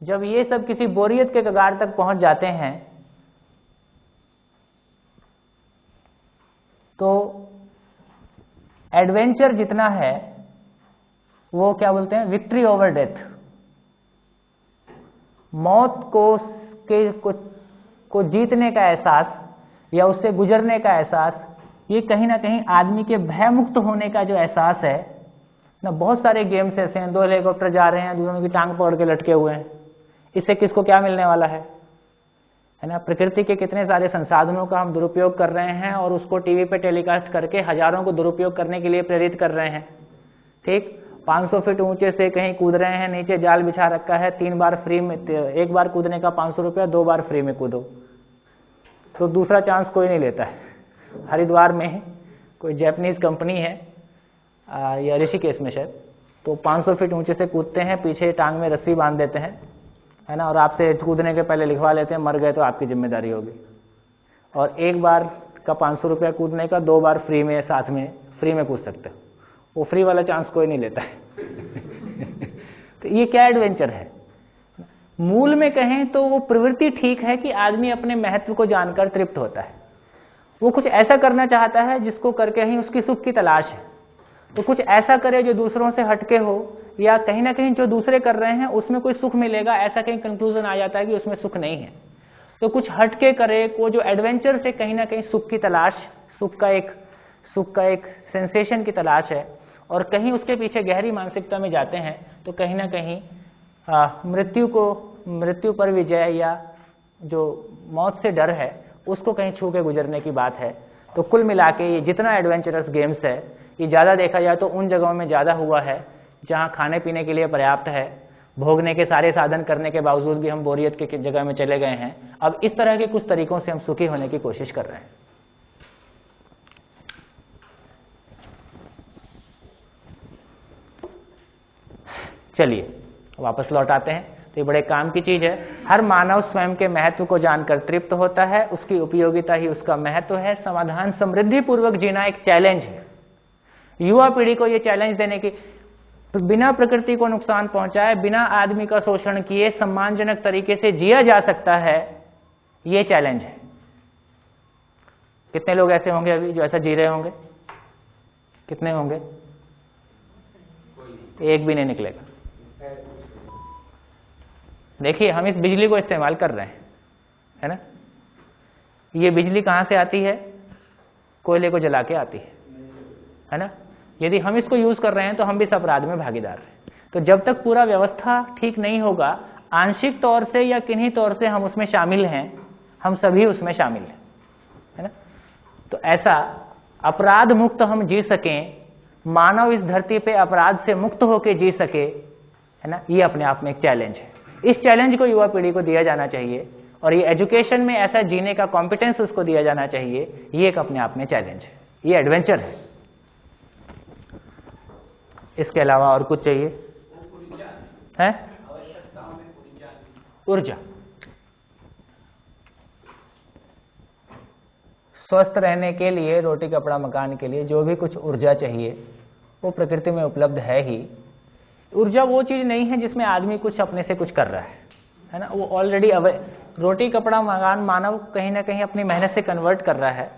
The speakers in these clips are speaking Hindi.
जब ये सब किसी बोरियत के कगार तक पहुंच जाते हैं तो एडवेंचर जितना है वो क्या बोलते हैं, विक्ट्री ओवर डेथ। मौत को जीतने का एहसास या उससे गुजरने का एहसास, ये कहीं ना कहीं आदमी के भयमुक्त होने का जो एहसास है ना। बहुत सारे गेम्स ऐसे हैं, 2 हेलीकॉप्टर जा रहे हैं, दोनों की टांग पकड़ के लटके हुए हैं, इससे किसको क्या मिलने वाला है ना। प्रकृति के कितने सारे संसाधनों का हम दुरुपयोग कर रहे हैं और उसको टीवी पे टेलीकास्ट करके हजारों को दुरुपयोग करने के लिए प्रेरित कर रहे हैं। ठीक, 500 फीट ऊंचे से कहीं कूद रहे हैं, नीचे जाल बिछा रखा है, 3 बार फ्री में, 1 बार कूदने का 500 रुपया, 2 बार फ्री में कूदो, तो दूसरा चांस कोई नहीं लेता है। हरिद्वार में कोई जापानीज कंपनी है या ऋषिकेश में शायद, तो 500 फीट ऊंचे से कूदते हैं, पीछे टांग में रस्सी बांध देते हैं, है ना, और आपसे कूदने के पहले लिखवा लेते हैं मर गए तो आपकी जिम्मेदारी होगी। और 1 बार का 500 रुपया कूदने का 2 बार फ्री में, साथ में फ्री में कूद सकते हो। वो फ्री वाला चांस कोई नहीं लेता है। तो ये क्या एडवेंचर है? मूल में कहें तो वो प्रवृत्ति ठीक है कि आदमी अपने महत्व को जानकर तृप्त होता है। वो कुछ ऐसा करना चाहता है जिसको करके ही उसकी सुख की तलाश है। तो कुछ ऐसा करे जो दूसरों से हटके हो, या कहीं ना कहीं जो दूसरे कर रहे हैं उसमें कोई सुख मिलेगा, ऐसा कहीं कंक्लूजन आ जाता है कि उसमें सुख नहीं है। तो कुछ हटके करे, को जो एडवेंचर से कहीं ना कहीं सुख की तलाश, सुख का एक सेंसेशन की तलाश है, और कहीं उसके पीछे गहरी मानसिकता में जाते हैं, तो कहीं ना कहीं मृत्यु पर विजय या जो मौत से डर है उसको कहीं छू के गुजरने की बात है। तो कुल मिला के ये जितना एडवेंचरस गेम्स है, ये ज़्यादा देखा जाए तो उन जगहों में ज़्यादा हुआ है जहाँ खाने पीने के लिए पर्याप्त है, भोगने के सारे साधन करने के बावजूद भी हम बोरियत के जगह में चले गए हैं। अब इस तरह के कुछ तरीकों से हम सुखी होने की कोशिश कर रहे हैं। चलिए वापस लौट आते हैं। तो ये बड़े काम की चीज है। हर मानव स्वयं के महत्व को जानकर तृप्त होता है, उसकी उपयोगिता ही उसका महत्व है। समाधान समृद्धि पूर्वक जीना एक चैलेंज है। युवा पीढ़ी को यह चैलेंज देने की, बिना प्रकृति को नुकसान पहुंचाए, बिना आदमी का शोषण किए सम्मानजनक तरीके से जिया जा सकता है, ये चैलेंज है। कितने लोग ऐसे होंगे अभी जो ऐसा जी रहे होंगे? कितने होंगे? एक भी नहीं निकलेगा। देखिए, हम इस बिजली को इस्तेमाल कर रहे हैं, है ना। ये बिजली कहां से आती है? कोयले को जला के आती है ना। यदि हम इसको यूज कर रहे हैं तो हम भी इस अपराध में भागीदार हैं। तो जब तक पूरा व्यवस्था ठीक नहीं होगा, आंशिक तौर से या किन्हीं तौर से हम उसमें शामिल हैं, हम सभी उसमें शामिल हैं, है ना। तो ऐसा अपराध मुक्त हम जी सकें, मानव इस धरती पे अपराध से मुक्त होकर जी सके, है ना, ये अपने आप में एक चैलेंज है। इस चैलेंज को युवा पीढ़ी को दिया जाना चाहिए, और ये एजुकेशन में ऐसा जीने का कॉम्पिटेंस उसको दिया जाना चाहिए। ये एक अपने आप में चैलेंज है, ये एडवेंचर है। इसके अलावा और कुछ चाहिए है? ऊर्जा। स्वस्थ रहने के लिए, रोटी कपड़ा मकान के लिए जो भी कुछ ऊर्जा चाहिए वो प्रकृति में उपलब्ध है ही। ऊर्जा वो चीज नहीं है जिसमें आदमी कुछ अपने से कुछ कर रहा है ना। वो ऑलरेडी रोटी कपड़ा मकान मानव कहीं ना कहीं अपनी मेहनत से कन्वर्ट कर रहा है।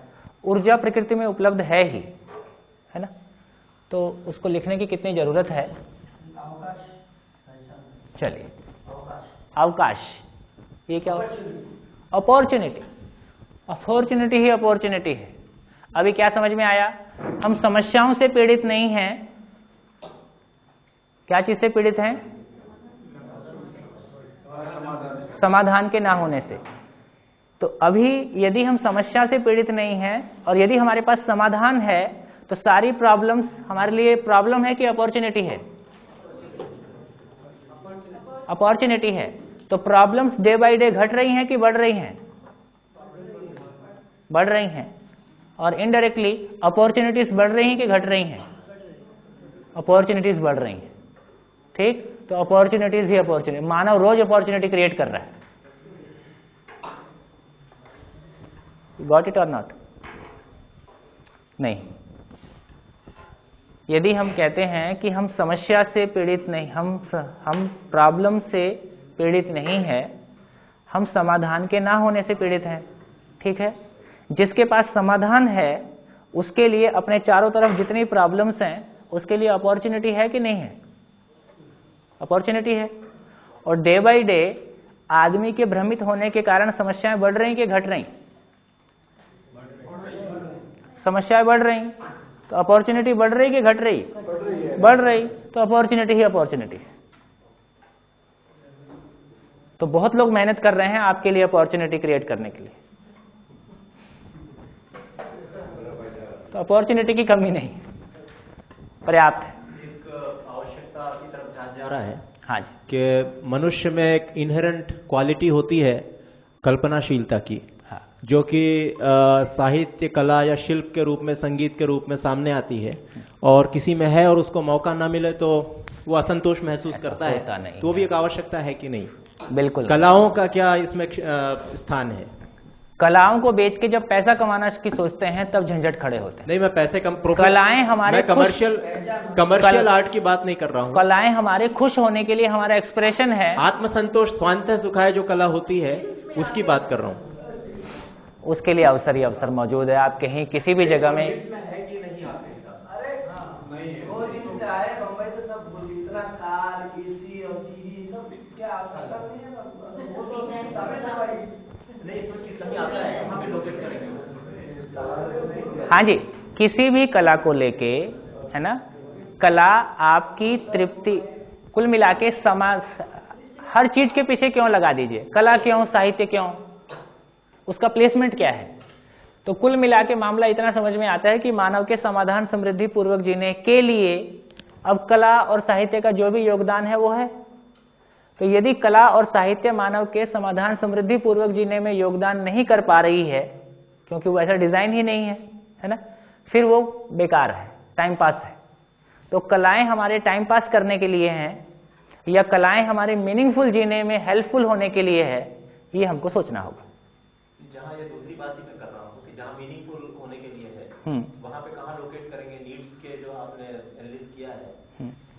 ऊर्जा प्रकृति में उपलब्ध है ही, है ना। तो उसको लिखने की कितनी जरूरत है? चलिए, अवकाश, ये क्या? अपॉर्चुनिटी। अपॉर्चुनिटी ही अपॉर्चुनिटी है। अभी क्या समझ में आया? हम समस्याओं से पीड़ित नहीं हैं। क्या चीज से पीड़ित हैं? समाधान के ना होने से। तो अभी यदि हम समस्या से पीड़ित नहीं हैं और यदि हमारे पास समाधान है, तो सारी प्रॉब्लम्स हमारे लिए प्रॉब्लम है कि अपॉर्चुनिटी है? अपॉर्चुनिटी है। तो प्रॉब्लम्स डे बाय डे घट रही हैं कि बढ़ रही हैं? बढ़ रही हैं। और इनडायरेक्टली अपॉर्चुनिटीज बढ़ रही हैं कि घट रही हैं? अपॉर्चुनिटीज बढ़ रही हैं। ठीक, तो अपॉर्चुनिटीज ही अपॉर्चुनिटी। मानव रोज अपॉर्चुनिटी क्रिएट कर रहा है। गॉट इट और नॉट? नहीं। यदि हम कहते हैं कि हम समस्या से पीड़ित नहीं, हम प्रॉब्लम से पीड़ित नहीं है, हम समाधान के ना होने से पीड़ित हैं। ठीक है, जिसके पास समाधान है उसके लिए अपने चारों तरफ जितनी प्रॉब्लम्स हैं उसके लिए अपॉर्चुनिटी है कि नहीं है? अपॉर्चुनिटी है। और डे बाय डे आदमी के भ्रमित होने के कारण समस्याएं बढ़ रही कि घट रही? समस्याएं बढ़ रही, तो अपॉर्चुनिटी बढ़ रही कि घट रही? बढ़ रही, तो अपॉर्चुनिटी ही अपॉर्चुनिटी है। तो बहुत लोग मेहनत कर रहे हैं आपके लिए अपॉर्चुनिटी क्रिएट करने के लिए, तो अपॉर्चुनिटी की कमी नहीं, पर्याप्त है। एक आवश्यकता की तरफ ध्यान जा रहा है। हाँ जी, कि मनुष्य में एक इनहेरेंट क्वालिटी होती है कल्पनाशीलता की, हाँ, जो कि साहित्य, कला या शिल्प के रूप में, संगीत के रूप में सामने आती है, और किसी में है और उसको मौका ना मिले तो वो असंतोष महसूस करता है। तो वो भी एक आवश्यकता है कि नहीं? बिल्कुल। कलाओं का क्या इसमें स्थान है? कलाओं को बेच के जब पैसा कमाना की सोचते हैं तब झंझट खड़े होते हैं। नहीं, मैं पैसे कलाएं हमारे मैं कमर्शियल आर्ट की बात नहीं कर रहा हूँ। कलाएं हमारे खुश होने के लिए हमारा एक्सप्रेशन है। आत्मसंतोष, स्वांतः सुखाय जो कला होती है उसकी बात कर रहा हूँ। उसके लिए अवसर ही अवसर मौजूद है। आप कहीं किसी भी जगह में हाँ जी, किसी भी कला को लेके, है ना, कला आपकी तृप्ति, कुल मिला के समाज, हर चीज के पीछे क्यों लगा दीजिए, कला क्यों, साहित्य क्यों, उसका प्लेसमेंट क्या है? तो कुल मिला के मामला इतना समझ में आता है कि मानव के समाधान समृद्धि पूर्वक जीने के लिए अब कला और साहित्य का जो भी योगदान है वो है। तो यदि कला और साहित्य मानव के समाधान समृद्धि पूर्वक जीने में योगदान नहीं कर पा रही है, क्योंकि वो ऐसा डिजाइन ही नहीं है ना, फिर वो बेकार है, टाइम पास है। तो कलाएं हमारे टाइम पास करने के लिए हैं या कलाएं हमारे मीनिंगफुल जीने में हेल्पफुल होने के लिए है, ये हमको सोचना होगा। जहाँ ये दूसरी बात ही मैं कर रहा हूँ कि जहाँ मीनिंगफुल होने के लिए है, वहाँ पे कहाँ लोकेट करेंगे? नीड्स के जो आपने एनालिसिस किया है,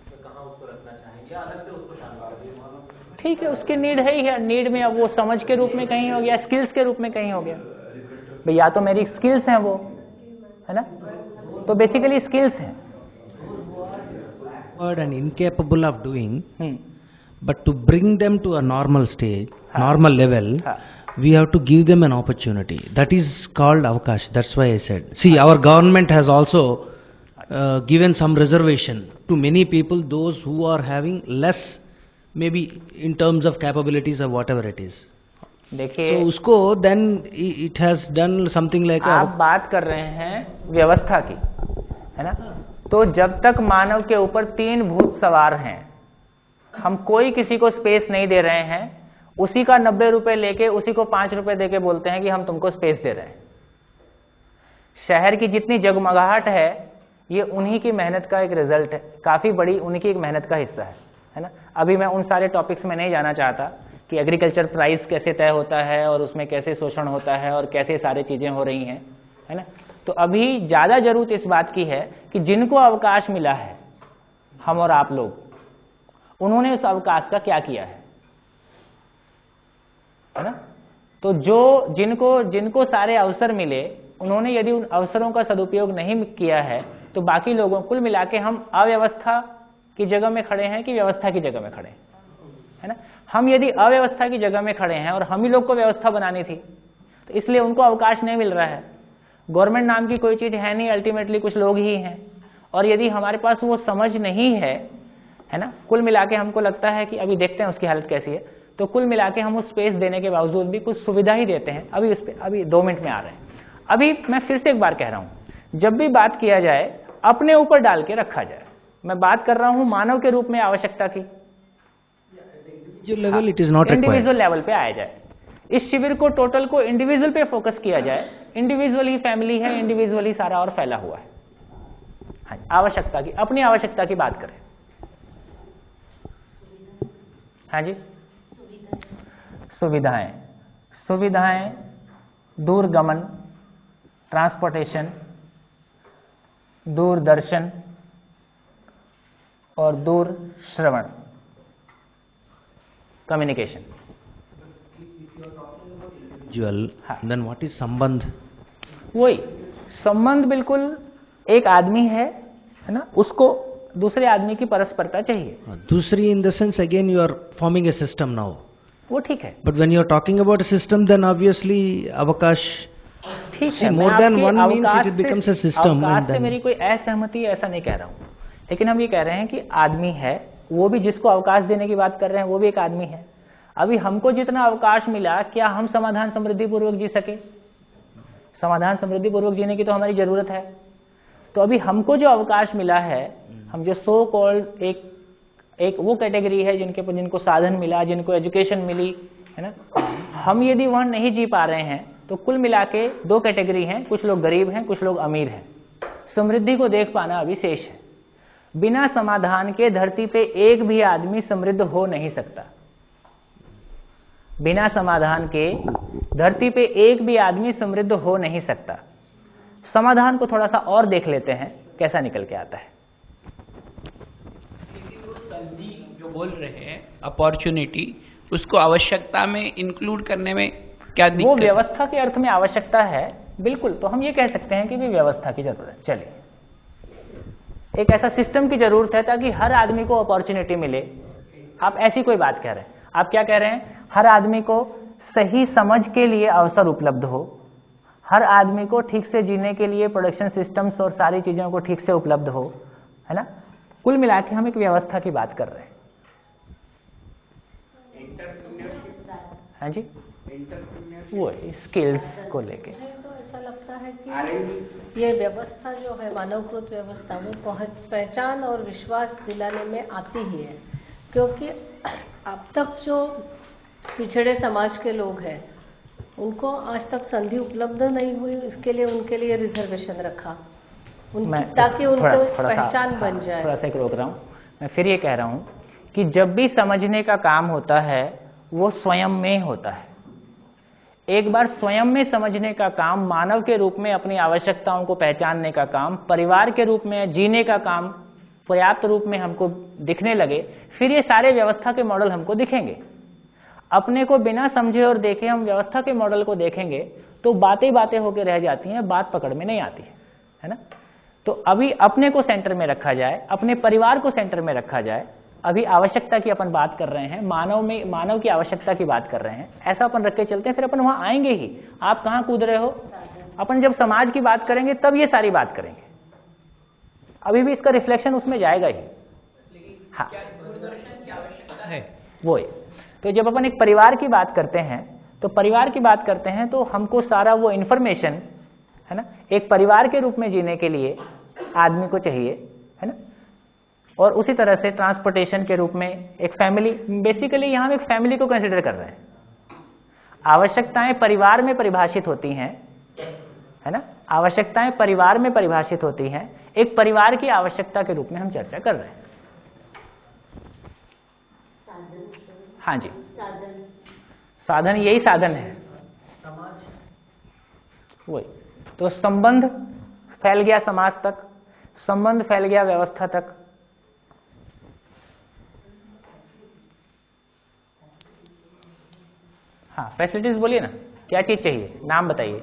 तो कहाँ उसको रखना चाहेंगे या अलग से उसको शामिल करेंगे? ठीक है, उसके नीड है ही है। नीड में अब वो समझ के रूप में कहीं हो गया, स्किल्स के रूप में कहीं हो गया। भाई या तो मेरी स्किल्स हैं वो, है ना, तो बेसिकली स्किल्स हैं। And incapable of doing, but to bring them to a normal stage, normal level, we have to give them an opportunity. That is called avakash. That's why I said. See, our government has also given some reservation to many people, those who are having less, maybe in terms of capabilities or whatever it is. देखिए, so उसको then it has done something like आप बात कर रहे हैं व्यवस्था की, है ना। तो जब तक मानव के ऊपर 3 भूत सवार हैं, हम कोई किसी को स्पेस नहीं दे रहे हैं, उसी का 90 रुपए लेके उसी को 5 रुपए देके बोलते हैं कि हम तुमको स्पेस दे रहे हैं। शहर की जितनी जगमगाहट है ये उन्हीं की मेहनत का एक रिजल्ट है, काफी बड़ी उन्हीं की एक मेहनत का हिस्सा है ना। अभी मैं उन सारे टॉपिक्स में नहीं जाना चाहता कि एग्रीकल्चर प्राइस कैसे तय होता है और उसमें कैसे शोषण होता है और कैसे सारी चीजें हो रही हैं, है ना। तो अभी ज्यादा जरूरत इस बात की है कि जिनको अवकाश मिला है, हम और आप लोग, उन्होंने उस अवकाश का क्या किया है ना। तो जो जिनको सारे अवसर मिले, उन्होंने यदि उन अवसरों का सदुपयोग नहीं किया है, तो बाकी लोगों, कुल मिला के हम अव्यवस्था की जगह में खड़े हैं कि व्यवस्था की जगह में खड़े हैं, है ना। हम यदि अव्यवस्था की जगह में खड़े हैं और हम ही लोग को व्यवस्था बनानी थी, तो इसलिए उनको अवकाश नहीं मिल रहा है। गवर्नमेंट नाम की कोई चीज है नहीं, अल्टीमेटली कुछ लोग ही हैं। और यदि हमारे पास वो समझ नहीं है ना, कुल मिला के हमको लगता है कि अभी देखते हैं उसकी हालत कैसी है, तो कुल मिला के हम उस स्पेस देने के बावजूद भी कुछ सुविधा ही देते हैं। अभी 2 मिनट में आ रहे हैं। अभी मैं फिर से एक बार कह रहा हूं, जब भी बात किया जाए अपने ऊपर डाल के रखा जाए। मैं बात कर रहा हूं मानव के रूप में आवश्यकता की, level it is not individual level पे आया जाए। इस शिविर को, टोटल को इंडिविजुअल पे फोकस किया जाए। इंडिविजुअल ही फैमिली है, इंडिविजुअल ही सारा और फैला हुआ है। हाँ, आवश्यकता की, अपनी आवश्यकता की बात करें। हाँ जी, सुविधाएं, दूरगमन, ट्रांसपोर्टेशन, दूरदर्शन और दूर श्रवण, कम्युनिकेशन। देन व्हाट इज संबंध? वही संबंध, बिल्कुल एक आदमी है ना, उसको दूसरे आदमी की परस्परता चाहिए। दूसरी in the sense again you are forming a system now, वो ठीक है, but when you are talking about a system then obviously अवकाश, ठीक है, more than one means it becomes a system. अवकाश से मेरी कोई असहमति ऐसा नहीं कह रहा हूँ, लेकिन हम ये कह रहे हैं कि आदमी है, वो भी जिसको अवकाश देने की बात कर रहे हैं वो भी एक आदमी है। अभी हमको जितना अवकाश मिला, क्या हम समाधान समृद्धि पूर्वक जी सके? समाधान समृद्धि पूर्वक जीने की तो हमारी जरूरत है। तो अभी हमको जो अवकाश मिला है, हम जो सो कॉल्ड एक वो कैटेगरी है जिनको साधन मिला, जिनको एजुकेशन मिली है ना, हम यदि वहां नहीं जी पा रहे हैं तो कुल मिला के दो कैटेगरी हैं, कुछ लोग गरीब हैं, कुछ लोग अमीर हैं। समृद्धि को देख पाना अभी शेष है। बिना समाधान के धरती पे एक भी आदमी समृद्ध हो नहीं सकता। बिना समाधान के धरती पे एक भी आदमी समृद्ध हो नहीं सकता। समाधान को थोड़ा सा और देख लेते हैं कैसा निकल के आता है। वो संधि जो बोल रहे हैं, अपॉर्चुनिटी, उसको आवश्यकता में इंक्लूड करने में क्या दिक्कत? वो व्यवस्था के अर्थ में आवश्यकता है, बिल्कुल। तो हम ये कह सकते हैं कि भी व्यवस्था की जरूरत है। चलिए, एक ऐसा सिस्टम की जरूरत है ताकि हर आदमी को अपॉर्चुनिटी मिले। आप ऐसी कोई बात कह रहे हैं, आप क्या कह रहे हैं? हर आदमी को सही समझ के लिए अवसर उपलब्ध हो, हर आदमी को ठीक से जीने के लिए प्रोडक्शन सिस्टम्स और सारी चीजों को ठीक से उपलब्ध हो, है ना। कुल मिला के हम एक व्यवस्था की बात कर रहे हैं। हाँ जी, वो स्किल्स को लेके तो ऐसा लगता है कि ये व्यवस्था जो है, मानवकृत व्यवस्था, वो पहचान और विश्वास दिलाने में आती ही है, क्योंकि अब तक जो पिछड़े समाज के लोग हैं उनको आज तक संधि उपलब्ध नहीं हुई, इसके लिए उनके लिए रिजर्वेशन रखा ताकि उनको पहचान बन जाए। थोड़ा सा रोक रहा हूँ, मैं फिर ये कह रहा हूँ कि जब भी समझने का काम होता है वो स्वयं में होता है। एक बार स्वयं में समझने का काम, मानव के रूप में अपनी आवश्यकताओं को पहचानने का काम, परिवार के रूप में जीने का काम पर्याप्त रूप में हमको दिखने लगे, फिर ये सारे व्यवस्था के मॉडल हमको दिखेंगे। अपने को बिना समझे और देखे हम व्यवस्था के मॉडल को देखेंगे तो बातें बातें होकर रह जाती हैं, बात पकड़ में नहीं आती है ना। तो अभी अपने को सेंटर में रखा जाए, अपने परिवार को सेंटर में रखा जाए। अभी आवश्यकता की अपन बात कर रहे हैं, मानव की आवश्यकता की बात कर रहे हैं, ऐसा अपन रख के चलते हैं, फिर अपन वहां आएंगे ही। आप कहां कूद रहे हो? अपन जब समाज की बात करेंगे तब ये सारी बात करेंगे, अभी भी इसका रिफ्लेक्शन उसमें जाएगा ही। हाँ, वो है। तो जब अपन एक परिवार की बात करते हैं तो परिवार की बात करते हैं तो हमको सारा वो इंफॉर्मेशन, है ना, एक परिवार के रूप में जीने के लिए आदमी को चाहिए, है ना। और उसी तरह से ट्रांसपोर्टेशन के रूप में एक फैमिली, बेसिकली यहां हम एक फैमिली को कंसिडर कर रहे हैं। आवश्यकताएं परिवार में परिभाषित होती हैं, है ना, आवश्यकताएं परिवार में परिभाषित होती हैं। एक परिवार की आवश्यकता के रूप में हम चर्चा कर रहे हैं। हाँ जी, साधन यही साधन है, वही। तो संबंध फैल गया समाज तक, संबंध फैल गया व्यवस्था तक। हाँ, फैसिलिटीज बोलिए ना, क्या चीज चाहिए, नाम बताइए।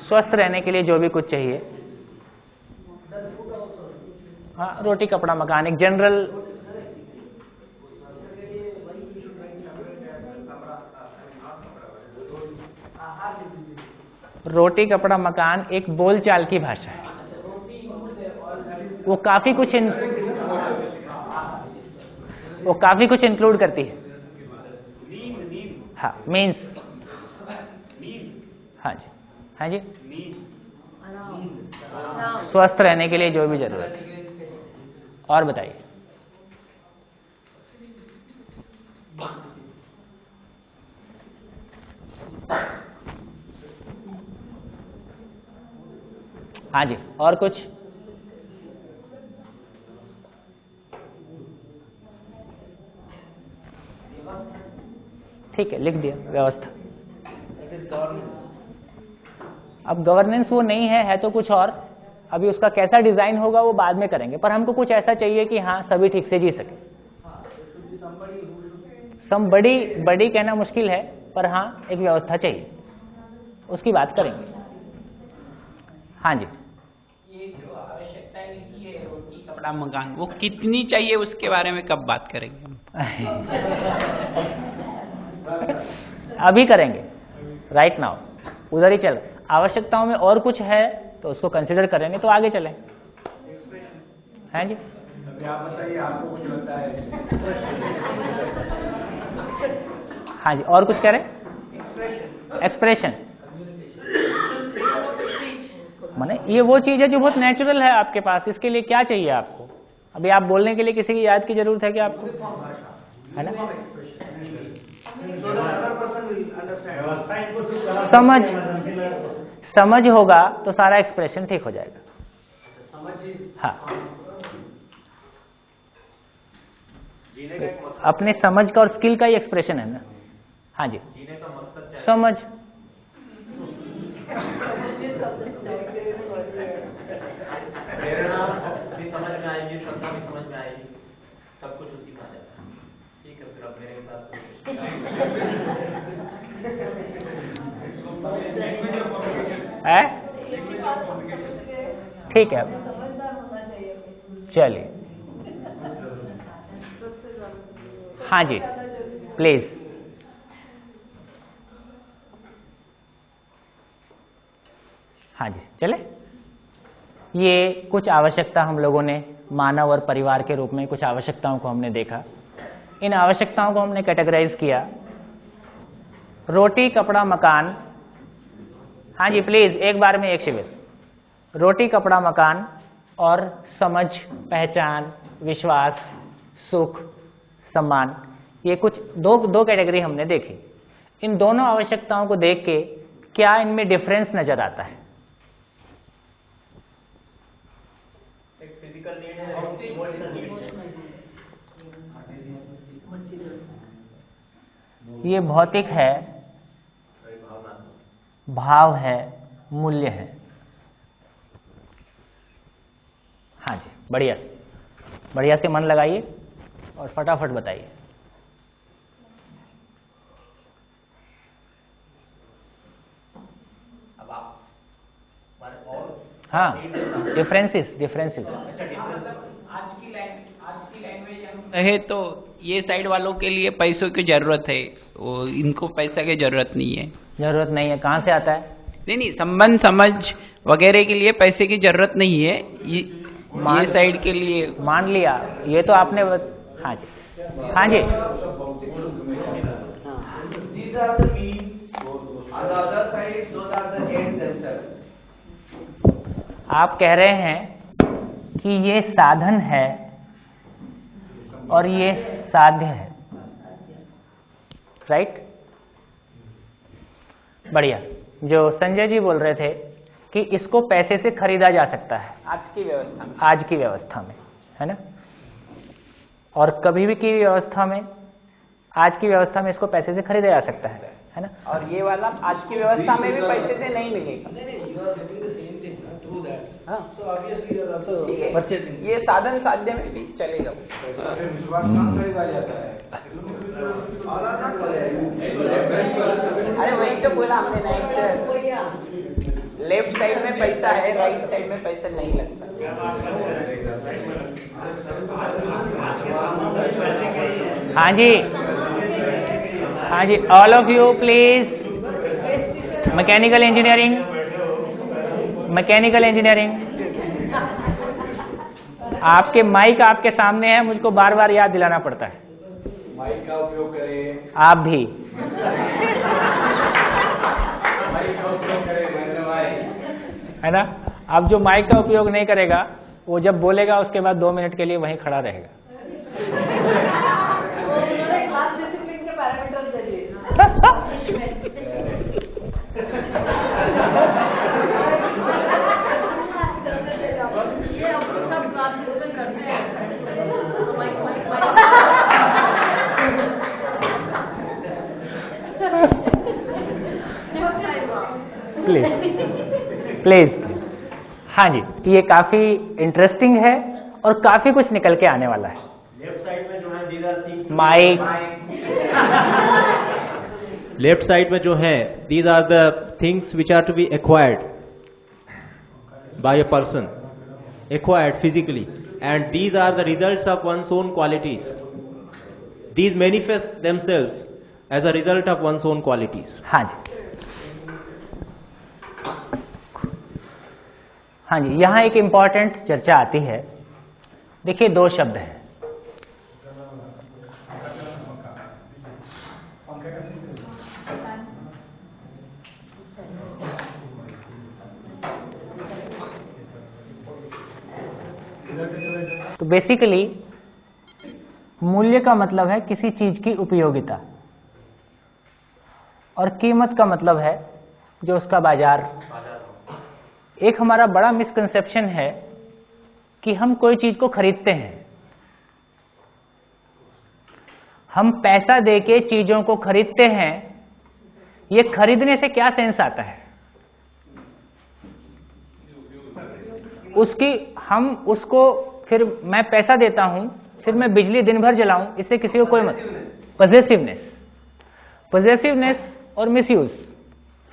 स्वस्थ रहने के लिए जो भी कुछ चाहिए, हाँ, रोटी कपड़ा मकान, एक जनरल। रोटी कपड़ा मकान एक बोलचाल की भाषा है, वो काफी कुछ इंक्लूड करती है। हाँ, मीन्स, हाँ जी, हाँ जी, स्वस्थ रहने के लिए जो भी जरूरत है। और बताइए। हाँ जी, और कुछ? ठीक है, लिख दिया व्यवस्था। अब गवर्नेंस वो नहीं है तो कुछ और, अभी उसका कैसा डिजाइन होगा वो बाद में करेंगे, पर हमको कुछ ऐसा चाहिए कि हाँ सभी ठीक से जी सके। बड़ी कहना मुश्किल है, पर हाँ एक व्यवस्था चाहिए, उसकी बात करेंगे। हाँ जी, ये जो आवश्यकताएं लिखी है, रोटी कपड़ा मकान, वो कितनी चाहिए उसके बारे में कब बात करेंगे हम? अभी करेंगे, राइट नाउ, उधर ही चल। आवश्यकताओं में और कुछ है तो उसको कंसिडर करेंगे, तो आगे चलें। हैं जी, आप बताइए, आपको कुछ लगता है? हाँ जी, और कुछ कह रहे? एक्सप्रेशन माने ये वो चीज है जो बहुत नेचुरल है आपके पास, इसके लिए क्या चाहिए आपको? अभी आप बोलने के लिए किसी की याद की जरूरत है कि आपको, है ना? समझ होगा तो सारा एक्सप्रेशन ठीक हो जाएगा। हाँ, अपने समझ का और स्किल का ही एक्सप्रेशन है ना। हाँ जी, समझ, प्रेरणा भी समझ में आएगी, श्रद्धा भी समझ में आएगी, सब कुछ उसी में आ जाता है। ठीक है, फिर अब मेरे साथ है, ठीक है, चलिए। हाँ जी, प्लीज। हाँ जी, चले। ये कुछ आवश्यकता हम लोगों ने मानव और परिवार के रूप में कुछ आवश्यकताओं को हमने देखा। इन आवश्यकताओं को हमने कैटेगराइज किया। रोटी कपड़ा मकान, हाँ जी प्लीज, एक बार में एक शिविर। रोटी कपड़ा मकान और समझ, पहचान, विश्वास, सुख, सम्मान, ये कुछ दो कैटेगरी हमने देखी। इन दोनों आवश्यकताओं को देख के क्या इनमें डिफरेंस नजर आता है? एक फिजिकल नीड है, एक इमोशनल नीड है। ये भौतिक है, भाव है, मूल्य है। हाँ जी, बढ़िया बढ़िया से मन लगाइए और फटाफट बताइए। अब आप और हाँ, डिफरेंसेस आज की लैंग्वेज हम कहे तो ये साइड वालों के लिए पैसों की जरूरत है, वो इनको पैसा की जरूरत नहीं है। जरूरत नहीं है, कहाँ से आता है? नहीं, संबंध समझ वगैरह के लिए पैसे की जरूरत नहीं है, ये साइड के लिए मान लिया। ये तो आपने हाँ जी, हाँ जी, आप कह रहे हैं कि ये साधन है और ये साध्य है, राइट? बढ़िया। जो संजय जी बोल रहे थे कि इसको पैसे से खरीदा जा सकता है आज की व्यवस्था में, है ना? और कभी भी की व्यवस्था में, आज की व्यवस्था में इसको पैसे से खरीदा जा सकता है ना? और ये वाला आज की व्यवस्था में भी पैसे से नहीं मिलेगा। ये साधन साध्य में भी चलेगा। अरे वही तो बोला हमने ना, लेफ्ट साइड में पैसा है, राइट साइड में पैसा नहीं लगता। हाँ जी, हाँ जी, all of you please. Mechanical engineering, आपके माइक आपके सामने है, मुझको बार बार याद दिलाना पड़ता है। माइक का उपयोग करें, आप भी माइक का उपयोग करें, है ना? अब जो माइक का उपयोग नहीं करेगा वो जब बोलेगा उसके बाद 2 मिनट के लिए वहीं खड़ा रहेगा। क्लास डिसिप्लिन के पैरामीटर्स दे दिए। ये हम सब क्लास डिसिप्लिन करते हैं। प्लीज हाँ जी, ये काफी इंटरेस्टिंग है और काफी कुछ निकल के आने वाला है। लेफ्ट साइड में जो है these are things mic, left side में जो है these are the things which are to be acquired by a person, acquired physically, and these are the results of one's own qualities. These manifest themselves as a result of one's own qualities. हाँ जी, हाँ जी, यहाँ एक इम्पॉर्टेंट चर्चा आती है। देखिए, दो शब्द हैं, तो बेसिकली मूल्य का मतलब है किसी चीज की उपयोगिता, और कीमत का मतलब है जो उसका बाजार। एक हमारा बड़ा मिसकंसेप्शन है कि हम कोई चीज को खरीदते हैं, हम पैसा देके चीजों को खरीदते हैं। ये खरीदने से क्या सेंस आता है? हम उसको फिर मैं पैसा देता हूं, फिर मैं बिजली दिन भर जलाऊं, इससे किसी को कोई मतलब। पजेसिवनेस और मिसयूज,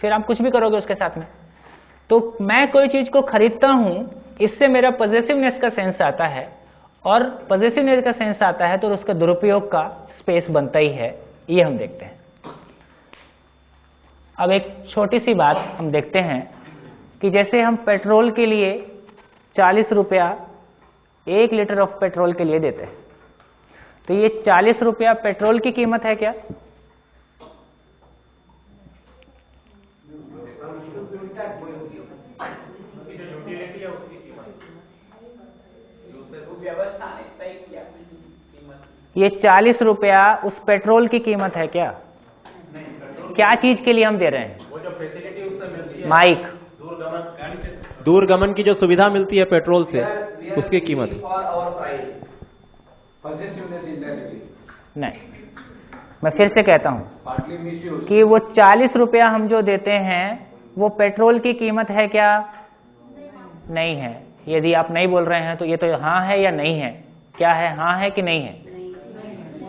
फिर आप कुछ भी करोगे उसके साथ में। तो मैं कोई चीज को खरीदता हूं, इससे मेरा पजेसिवनेस का सेंस आता है, और पजेसिवनेस का सेंस आता है तो उसका दुरुपयोग का स्पेस बनता ही है। ये हम देखते हैं। अब एक छोटी सी बात हम देखते हैं कि जैसे हम पेट्रोल के लिए 40 रुपया 1 लीटर ऑफ पेट्रोल के लिए देते हैं, तो ये 40 रुपया पेट्रोल की कीमत है क्या? ये 40 रुपया उस पेट्रोल की कीमत है क्या? क्या चीज के लिए हम दे रहे हैं? वो जो फैसिलिटी उससे मिलती है, माइक, दूरगमन की जो सुविधा मिलती है पेट्रोल से, उसकी कीमत। नहीं, मैं फिर से कहता हूं कि वो 40 रुपया हम जो देते हैं वो पेट्रोल की कीमत है क्या? नहीं है। यदि आप नहीं बोल रहे हैं तो ये तो हाँ है या नहीं है? क्या है, हाँ है कि नहीं है?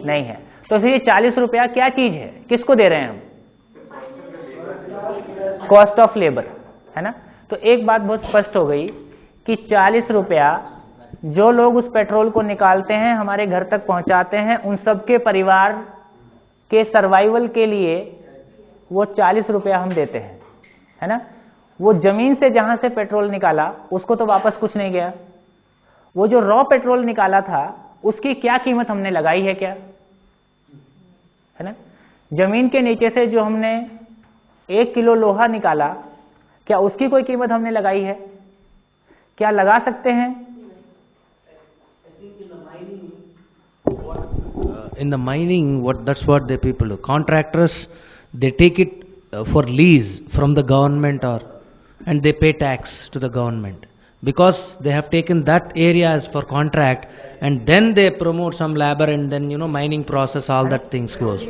नहीं है। तो फिर ये 40 रुपया क्या चीज है, किसको दे रहे हैं हम? कॉस्ट ऑफ लेबर, है ना। तो एक बात बहुत स्पष्ट हो गई कि 40 रुपया जो लोग उस पेट्रोल को निकालते हैं, हमारे घर तक पहुंचाते हैं, उन सबके परिवार के सर्वाइवल के लिए वो 40 रुपया हम देते हैं, है ना। वो जमीन से जहां से पेट्रोल निकाला उसको तो वापस कुछ नहीं गया। वो जो रॉ पेट्रोल निकाला था उसकी क्या कीमत हमने लगाई है क्या? है ना। जमीन के नीचे से जो हमने 1 किलो लोहा निकाला, क्या उसकी कोई कीमत हमने लगाई है? क्या लगा सकते हैं? In the mining, that's what the people do. Contractors, they take it for lease from the government, and they pay tax to the government because they have taken that area as for contract, and then they promote some labor, and then mining process, all that things goes.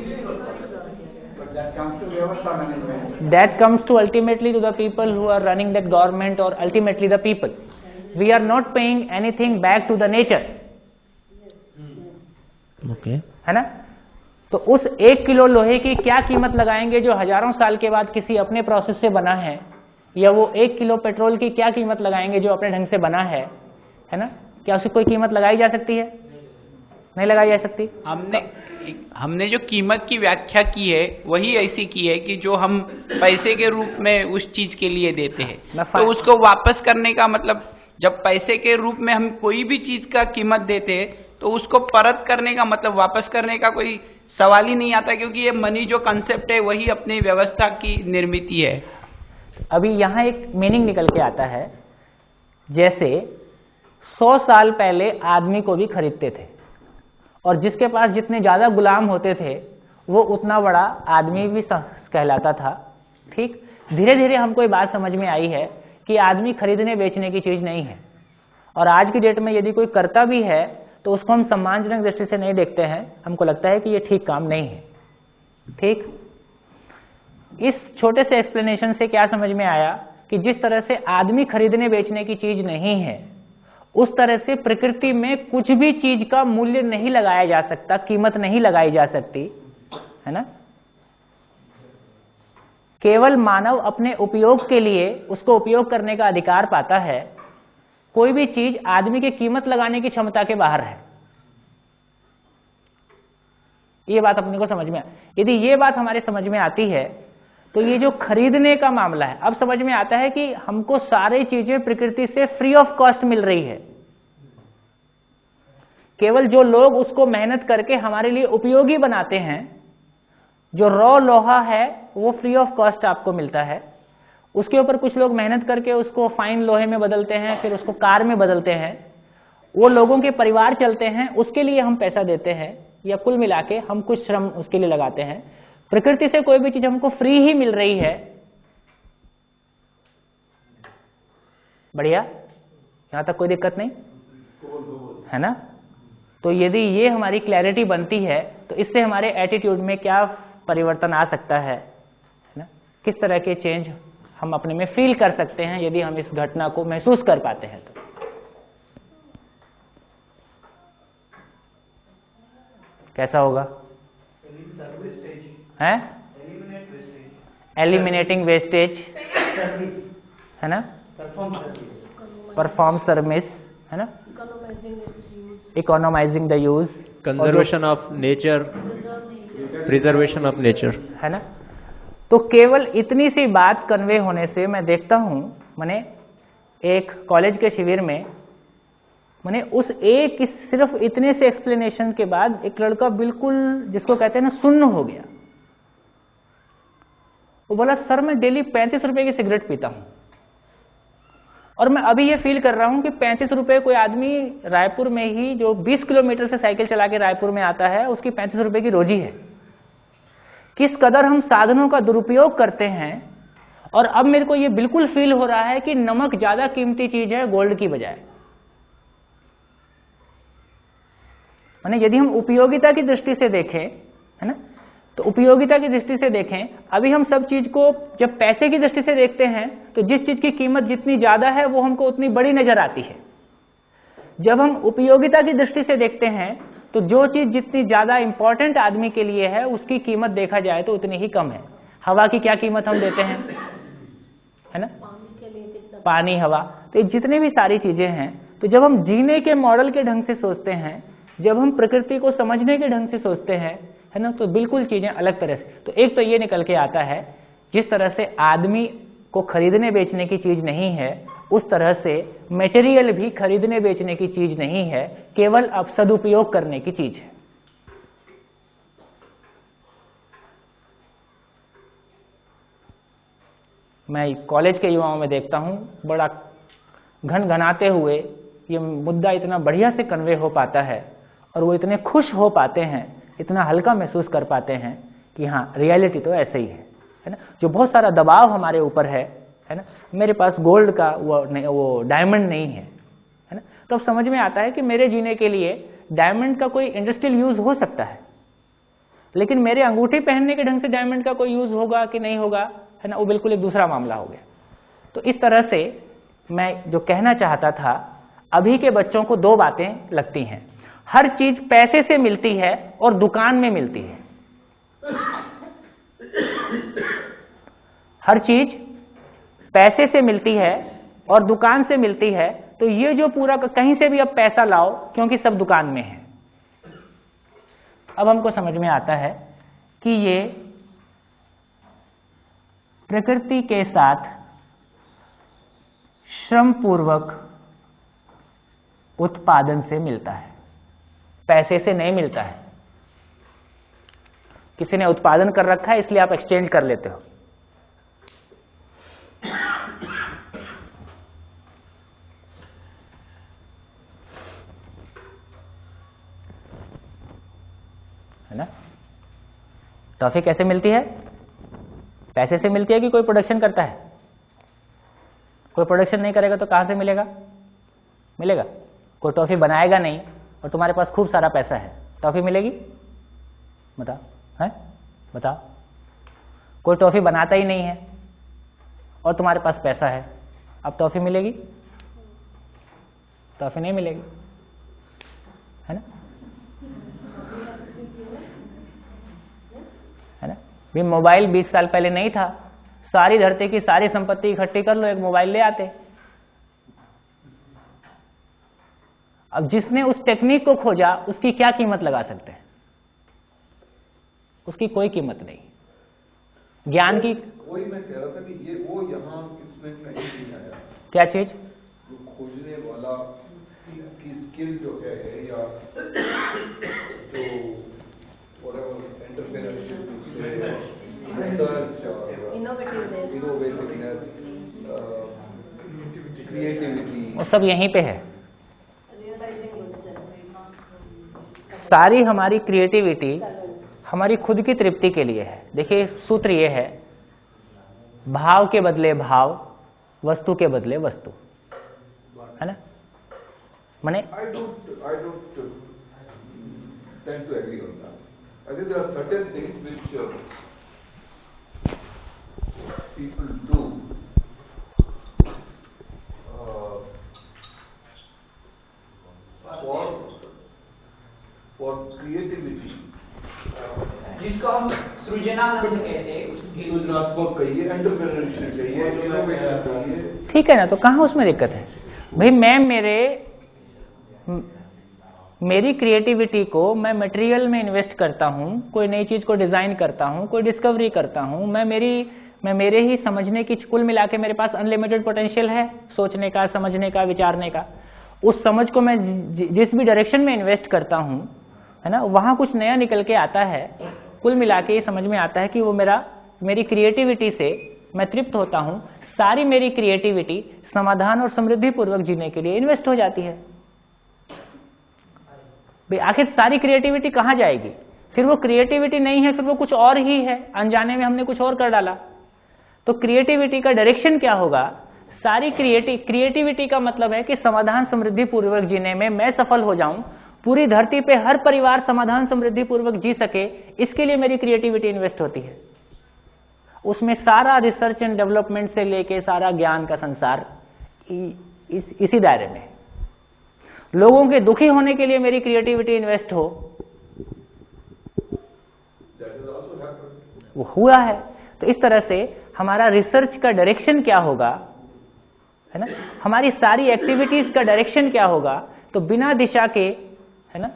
But that comes to Vyavastha management. That comes to ultimately to the people who are running that government, or ultimately the people. We are not paying anything back to the nature. Okay. है ना। तो उस 1 किलो लोहे की क्या कीमत लगाएंगे जो हजारों साल के बाद किसी अपने प्रोसेस से बना है, या वो 1 किलो पेट्रोल की क्या कीमत लगाएंगे जो अपने ढंग से बना है ना। क्या उसकी कोई कीमत लगाई जा सकती है? नहीं लगाई जा सकती। हमने जो कीमत की व्याख्या की है वही ऐसी की है कि जो हम पैसे के रूप में उस चीज के लिए देते हैं, तो उसको वापस करने का मतलब, जब पैसे के रूप में हम कोई भी चीज का कीमत देते हैं तो उसको परत करने का मतलब वापस करने का कोई सवाल ही नहीं आता, क्योंकि ये मनी जो कंसेप्ट है वही अपनी व्यवस्था की निर्मित है। अभी यहाँ एक मीनिंग निकल के आता है, जैसे 100 साल पहले आदमी को भी खरीदते थे, और जिसके पास जितने ज्यादा गुलाम होते थे वो उतना बड़ा आदमी भी कहलाता था। ठीक, धीरे धीरे हमको ये बात समझ में आई है कि आदमी खरीदने बेचने की चीज नहीं है, और आज की डेट में यदि कोई करता भी है तो उसको हम सम्मानजनक दृष्टि से नहीं देखते हैं, हमको लगता है कि ये ठीक काम नहीं है। ठीक, इस छोटे से एक्सप्लेनेशन से क्या समझ में आया कि जिस तरह से आदमी खरीदने बेचने की चीज नहीं है, उस तरह से प्रकृति में कुछ भी चीज का मूल्य नहीं लगाया जा सकता, कीमत नहीं लगाई जा सकती, है ना। केवल मानव अपने उपयोग के लिए उसको उपयोग करने का अधिकार पाता है। कोई भी चीज आदमी की कीमत लगाने की क्षमता के बाहर है। ये बात अपने को समझ में, यदि ये बात हमारे समझ में आती है तो ये जो खरीदने का मामला है, अब समझ में आता है कि हमको सारी चीजें प्रकृति से फ्री ऑफ कॉस्ट मिल रही है। केवल जो लोग उसको मेहनत करके हमारे लिए उपयोगी बनाते हैं, जो रॉ लोहा है वो फ्री ऑफ कॉस्ट आपको मिलता है। उसके ऊपर कुछ लोग मेहनत करके उसको फाइन लोहे में बदलते हैं, फिर उसको कार में बदलते हैं, वो लोगों के परिवार चलते हैं, उसके लिए हम पैसा देते हैं, या कुल मिला के हम कुछ श्रम उसके लिए लगाते हैं। प्रकृति से कोई भी चीज हमको फ्री ही मिल रही है। बढ़िया, यहां तक कोई दिक्कत नहीं है ना। तो यदि ये हमारी क्लैरिटी बनती है तो इससे हमारे एटीट्यूड में क्या परिवर्तन आ सकता है ना, किस तरह के चेंज हम अपने में फील कर सकते हैं यदि हम इस घटना को महसूस कर पाते हैं। तो कैसा होगा? है एलिमिनेटिंग वेस्टेज, है ना, परफॉर्म सर्विस, है ना, economizing the use, conservation of nature, preservation of nature, है ना। तो केवल इतनी सी बात कन्वे होने से मैं देखता हूं, मैंने एक कॉलेज के शिविर में मैंने उस एक सिर्फ इतने से एक्सप्लेनेशन के बाद एक लड़का बिल्कुल जिसको कहते हैं ना सुन्न हो गया। वो बोला सर मैं डेली 35 रुपए की सिगरेट पीता हूं और मैं अभी ये फील कर रहा हूं कि 35 रुपए कोई आदमी रायपुर में ही जो 20 किलोमीटर से साइकिल चला के रायपुर में आता है उसकी 35 रुपए की रोजी है। किस कदर हम साधनों का दुरुपयोग करते हैं। और अब मेरे को ये बिल्कुल फील हो रहा है कि नमक ज्यादा कीमती चीज है गोल्ड की बजाय। माने यदि हम उपयोगिता की दृष्टि से देखें, है ना, तो उपयोगिता की दृष्टि से देखें, अभी हम सब चीज को जब पैसे की दृष्टि से देखते हैं तो जिस चीज की कीमत जितनी ज्यादा है वो हमको उतनी बड़ी नजर आती है। जब हम उपयोगिता की दृष्टि से देखते हैं तो जो चीज जितनी ज्यादा इंपॉर्टेंट आदमी के लिए है उसकी कीमत देखा जाए तो उतनी ही कम है। हवा की क्या कीमत हम देते हैं, है ना, पानी, हवा, तो जितनी भी सारी चीजें हैं। तो जब हम जीने के मॉडल के ढंग से सोचते हैं, जब हम प्रकृति को समझने के ढंग से सोचते हैं, है ना, तो बिल्कुल चीजें अलग तरह से। तो एक तो ये निकल के आता है जिस तरह से आदमी को खरीदने बेचने की चीज नहीं है, उस तरह से मटेरियल भी खरीदने बेचने की चीज नहीं है, केवल अब सदुपयोग करने की चीज है। मैं कॉलेज के युवाओं में देखता हूं बड़ा घनघनाते हुए ये मुद्दा इतना बढ़िया से कन्वे हो पाता है और वो इतने खुश हो पाते हैं, इतना हल्का महसूस कर पाते हैं कि हाँ रियलिटी तो ऐसे ही है ना। जो बहुत सारा दबाव हमारे ऊपर है ना, मेरे पास गोल्ड का वो डायमंड नहीं है ना, तो अब समझ में आता है कि मेरे जीने के लिए डायमंड का कोई इंडस्ट्रियल यूज हो सकता है, लेकिन मेरे अंगूठी पहनने के ढंग से डायमंड का कोई यूज होगा कि नहीं होगा, है ना, वो बिल्कुल एक दूसरा मामला हो गया। तो इस तरह से मैं जो कहना चाहता था, अभी के बच्चों को दो बातें लगती हैं। हर चीज पैसे से मिलती है और दुकान में मिलती है। हर चीज पैसे से मिलती है और दुकान से मिलती है। तो ये जो पूरा कहीं से भी अब पैसा लाओ क्योंकि सब दुकान में है। अब हमको समझ में आता है कि ये प्रकृति के साथ श्रम पूर्वक उत्पादन से मिलता है, पैसे से नहीं मिलता है। किसी ने उत्पादन कर रखा है इसलिए आप एक्सचेंज कर लेते हो। है ना। टॉफी कैसे मिलती है? पैसे से मिलती है कि कोई प्रोडक्शन करता है? कोई प्रोडक्शन नहीं करेगा तो कहां से मिलेगा? मिलेगा। कोई टॉफी बनाएगा नहीं और तुम्हारे पास खूब सारा पैसा है, टॉफी मिलेगी? बताओ, है बताओ। कोई टॉफी बनाता ही नहीं है, और तुम्हारे पास पैसा है, अब टॉफी मिलेगी? टॉफी नहीं मिलेगी, है ना? है ना? भी मोबाइल 20 साल पहले नहीं था, सारी धरती की सारी संपत्ति इकट्ठी कर लो, एक मोबाइल ले आते। अब जिसने उस टेक्निक को खोजा उसकी क्या कीमत लगा सकते हैं? उसकी कोई कीमत नहीं। ज्ञान की वही मैं कह रहा था कि ये वो यहाँ इसमें नहीं आया। क्या चीज? जो खोजने वाला की स्किल जो है या जो एंटरप्रेन्योरशिप से रिसर्च और इनोवेटिवनेस, क्रिएटिविटी, वो सब यहीं पे है। सारी हमारी क्रिएटिविटी हमारी खुद की तृप्ति के लिए है। देखिए सूत्र ये है, भाव के बदले भाव, वस्तु के बदले वस्तु, है ना? माने I don't tend to agree on that. I think there are certain things which people do for creativity. जिसको हम सृजनात्मक कहते हैं, उसकी सृजनात्मक कहिए, एंटरप्रेन्योरशिप कहिए, इनोवेशन कहिए, ठीक है ना? तो कहाँ उसमें दिक्कत है भाई? मैं मेरी क्रिएटिविटी को मैं मटेरियल में इन्वेस्ट करता हूँ, कोई नई चीज को डिजाइन करता हूँ, कोई डिस्कवरी करता हूँ, मैं मेरे ही समझने की, कुल मिला के मेरे पास अनलिमिटेड पोटेंशियल है सोचने का, समझने का, विचारने का। उस समझ को मैं जिस भी डायरेक्शन में इन्वेस्ट करता हूँ, है ना, वहां कुछ नया निकल के आता है। कुल मिला के ये समझ में आता है कि वो मेरी क्रिएटिविटी से मैं तृप्त होता हूँ। सारी मेरी क्रिएटिविटी समाधान और समृद्धि पूर्वक जीने के लिए इन्वेस्ट हो जाती है। भाई आखिर सारी क्रिएटिविटी कहाँ जाएगी? फिर वो क्रिएटिविटी नहीं है, फिर वो कुछ और ही है, अनजाने में हमने कुछ और कर डाला। तो क्रिएटिविटी का डायरेक्शन क्या होगा? सारी क्रिएटिविटी का मतलब है कि समाधान समृद्धि पूर्वक जीने में मैं सफल हो जाऊं, पूरी धरती पे हर परिवार समाधान समृद्धि पूर्वक जी सके, इसके लिए मेरी क्रिएटिविटी इन्वेस्ट होती है। उसमें सारा रिसर्च एंड डेवलपमेंट से लेके सारा ज्ञान का संसार इसी दायरे में। लोगों के दुखी होने के लिए मेरी क्रिएटिविटी इन्वेस्ट हो, वो हुआ है। तो इस तरह से हमारा रिसर्च का डायरेक्शन क्या होगा, है ना, हमारी सारी एक्टिविटीज का डायरेक्शन क्या होगा? तो बिना दिशा के, है ना,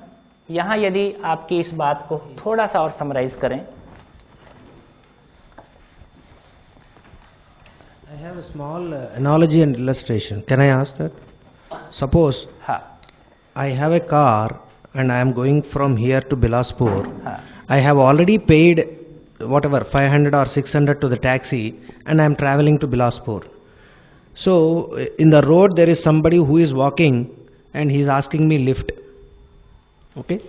यहां यदि आपकी इस बात को थोड़ा सा और समराइज करें। I have a small analogy and illustration. Can I ask that? Suppose I have a car and I am going from here to Bilaspur. I have already paid whatever 500 or 600 to the taxi and I am traveling to Bilaspur. So in the road there is somebody who is walking and he is asking me lift. Okay?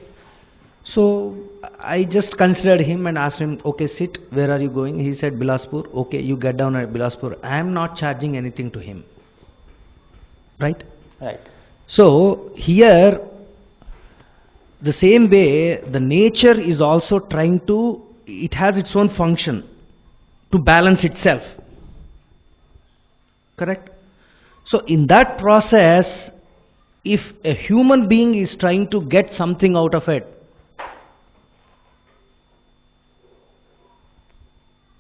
So I just considered him and asked him, okay, sit, where are you going? He said Bilaspur. Okay, you get down at Bilaspur. I am not charging anything to him. Right? Right. So here the same way the nature is also trying to, it has its own function to balance itself. Correct? So in that process, if a human being is trying to get something out of it,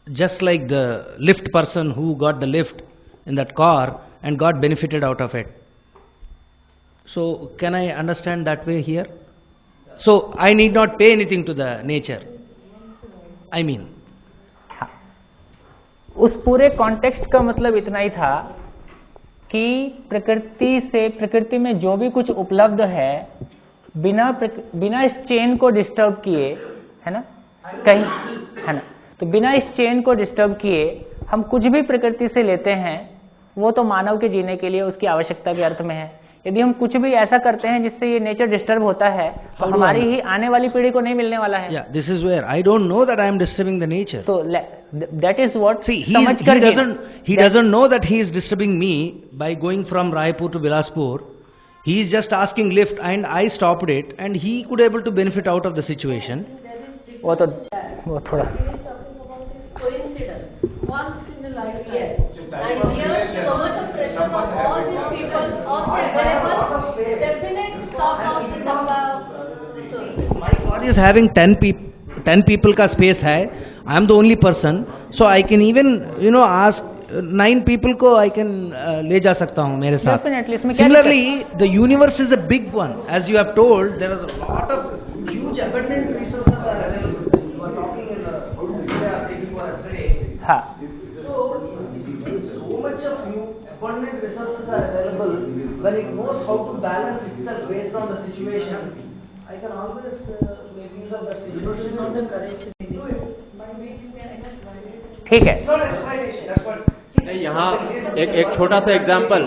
just like the lift person who got the lift in that car and got benefited out of it. So can I understand that way here? So I need not pay anything to the nature. I mean. उस पूरे कॉन्टेक्स्ट का मतलब इतना ही था कि प्रकृति में जो भी कुछ उपलब्ध है, बिना इस चेन को डिस्टर्ब किए, है ना, कहीं, है ना, तो बिना इस चेन को डिस्टर्ब किए हम कुछ भी प्रकृति से लेते हैं, वो तो मानव के जीने के लिए उसकी आवश्यकता के अर्थ में है। यदि हम कुछ भी ऐसा करते हैं जिससे ये नेचर डिस्टर्ब होता है, तो हमारी ही आने वाली पीढ़ी को नहीं मिलने वाला है। Yeah, this is where I don't know that I am disturbing the nature. तो that is what, see, he doesn't know that he is disturbing me by going from Raipur to Bilaspur. He is just asking lift and I stopped it and he could able to benefit out of the situation. वो थोड़ा coincidence. Once in a lifetime. And here, so much of pressure on all these people, all the available, definite stock of the resources. My God is having 10 people का space है. I am the only person, so I can even ask 9 people को I can ले जा सकता हूँ मेरे साथ. Definitely. Similarly, the universe is a big one. As you have told, there is a lot of huge abundant resources are available. You are talking in a taking for yesterday. हाँ. So much of new abundant resources are available. When it knows how to balance itself based on the situation, I can always make use of that situation. ठीक है. नहीं, यहाँ एक छोटा सा example,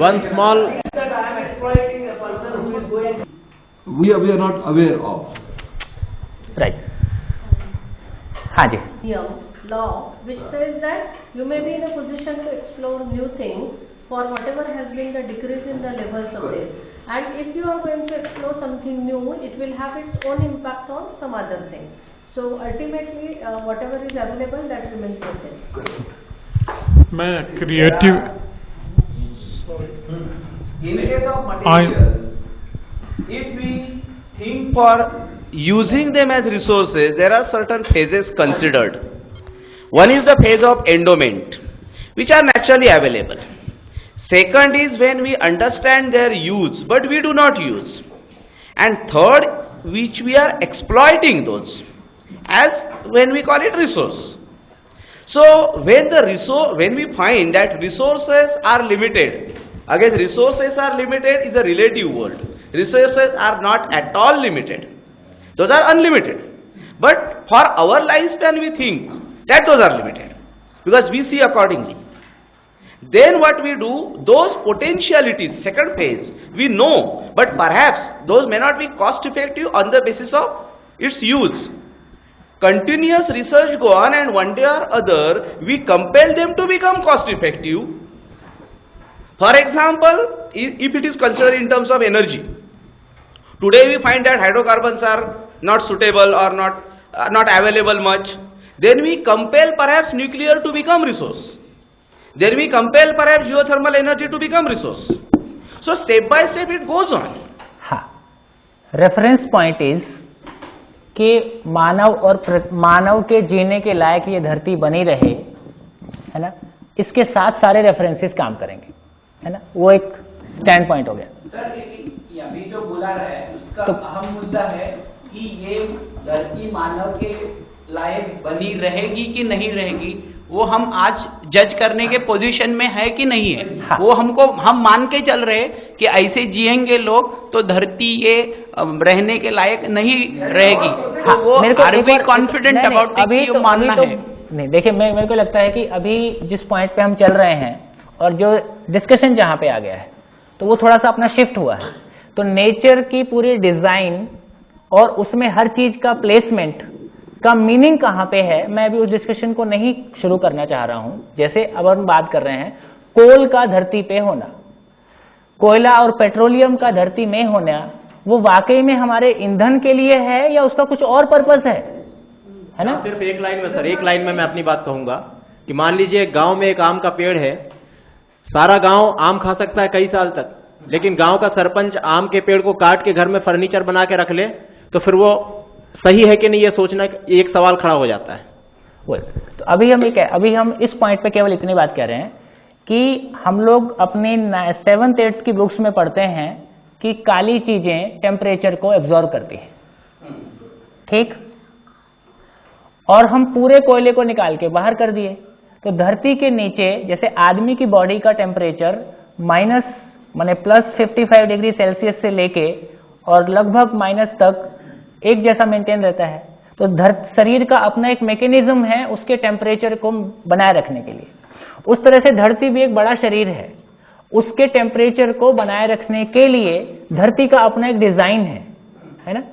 one small, we are not aware of. Right. हाँ जी. Law which says that you may be in a position to explore new things for whatever has been the decrease in the levels of this, and if you are going to explore something new, it will have its own impact on some other thing. So ultimately, whatever is available, that remains the same. मैं creative. In case of materials, if we think for using them as resources, there are certain phases considered. One is the phase of endowment, which are naturally available. Second is when we understand their use, but we do not use. And third, which we are exploiting those, as when we call it resource. So when we find that resources are limited, again resources are limited is a relative world. Resources are not at all limited. Those are unlimited. But for our lifespan we think that those are limited, because we see accordingly. Then what we do, those potentialities, second phase, we know, but perhaps those may not be cost effective on the basis of its use. Continuous research go on, and one day or other we compel them to become cost effective. For example, if it is considered in terms of energy, today we find that hydrocarbons are not suitable or not available much. Then we compel perhaps nuclear to become resource. Then we compel perhaps geothermal energy to become resource. So step by step it goes on. हाँ. Reference point is कि मानव के जीने के लायक ये धरती बनी रहे, है ना, इसके साथ सारे रेफरेंसेस काम करेंगे, है ना, वो एक स्टैंड पॉइंट हो गया. सर, अभी जो बोला रहा है उसका तो अहम मुद्दा है कि ये धरती मानव के लायक बनी रहेगी कि नहीं रहेगी, वो हम आज जज करने के पोजीशन में है कि नहीं है. हाँ. वो हम मान के चल रहे कि ऐसे जिएंगे लोग तो धरती ये रहने के लायक नहीं रहेगी. हाँ, तो वो are we confident about it, मानना है. नहीं, देखिए, मेरे को लगता है कि अभी जिस पॉइंट पे हम चल रहे हैं और जो डिस्कशन जहाँ पे आ गया है, तो वो थोड़ा सा अपना शिफ्ट हुआ है. तो नेचर की पूरी डिजाइन और उसमें हर चीज का प्लेसमेंट का मीनिंग कहाँ पे है, मैं अभी उस डिस्कशन को नहीं शुरू करना चाह रहा हूं. जैसे अब हम बात कर रहे हैं कोल का धरती पे होना, कोयला और पेट्रोलियम का धरती में होना, वो वाकई में हमारे ईंधन के लिए है या उसका कुछ और पर्पस है ना? सिर्फ एक लाइन में सर, एक लाइन में मैं अपनी बात कहूंगा कि मान लीजिए गांव में एक आम का पेड़ है, सारा गांव आम खा सकता है कई साल तक, लेकिन गांव का सरपंच आम के पेड़ को काट के घर में फर्नीचर बना के रख ले, तो फिर वो सही है कि नहीं, ये सोचना एक सवाल खड़ा हो जाता है. तो अभी हम इस पॉइंट पे केवल इतनी बात कह रहे हैं कि हम लोग अपनी 7th 8th की बुक्स में पढ़ते हैं कि काली चीजें टेम्परेचर को एब्जॉर्ब करती हैं, ठीक, और हम पूरे कोयले को निकाल के बाहर कर दिए. तो धरती के नीचे जैसे आदमी की बॉडी का टेम्परेचर +55 डिग्री सेल्सियस से लेके और लगभग माइनस तक एक जैसा मेंटेन रहता है. तो शरीर का अपना एक मैकेनिज्म है उसके टेम्परेचर को बनाए रखने के लिए. उस तरह से धरती भी एक बड़ा शरीर है, उसके टेम्परेचर को बनाए रखने के लिए धरती का अपना एक डिजाइन है ना.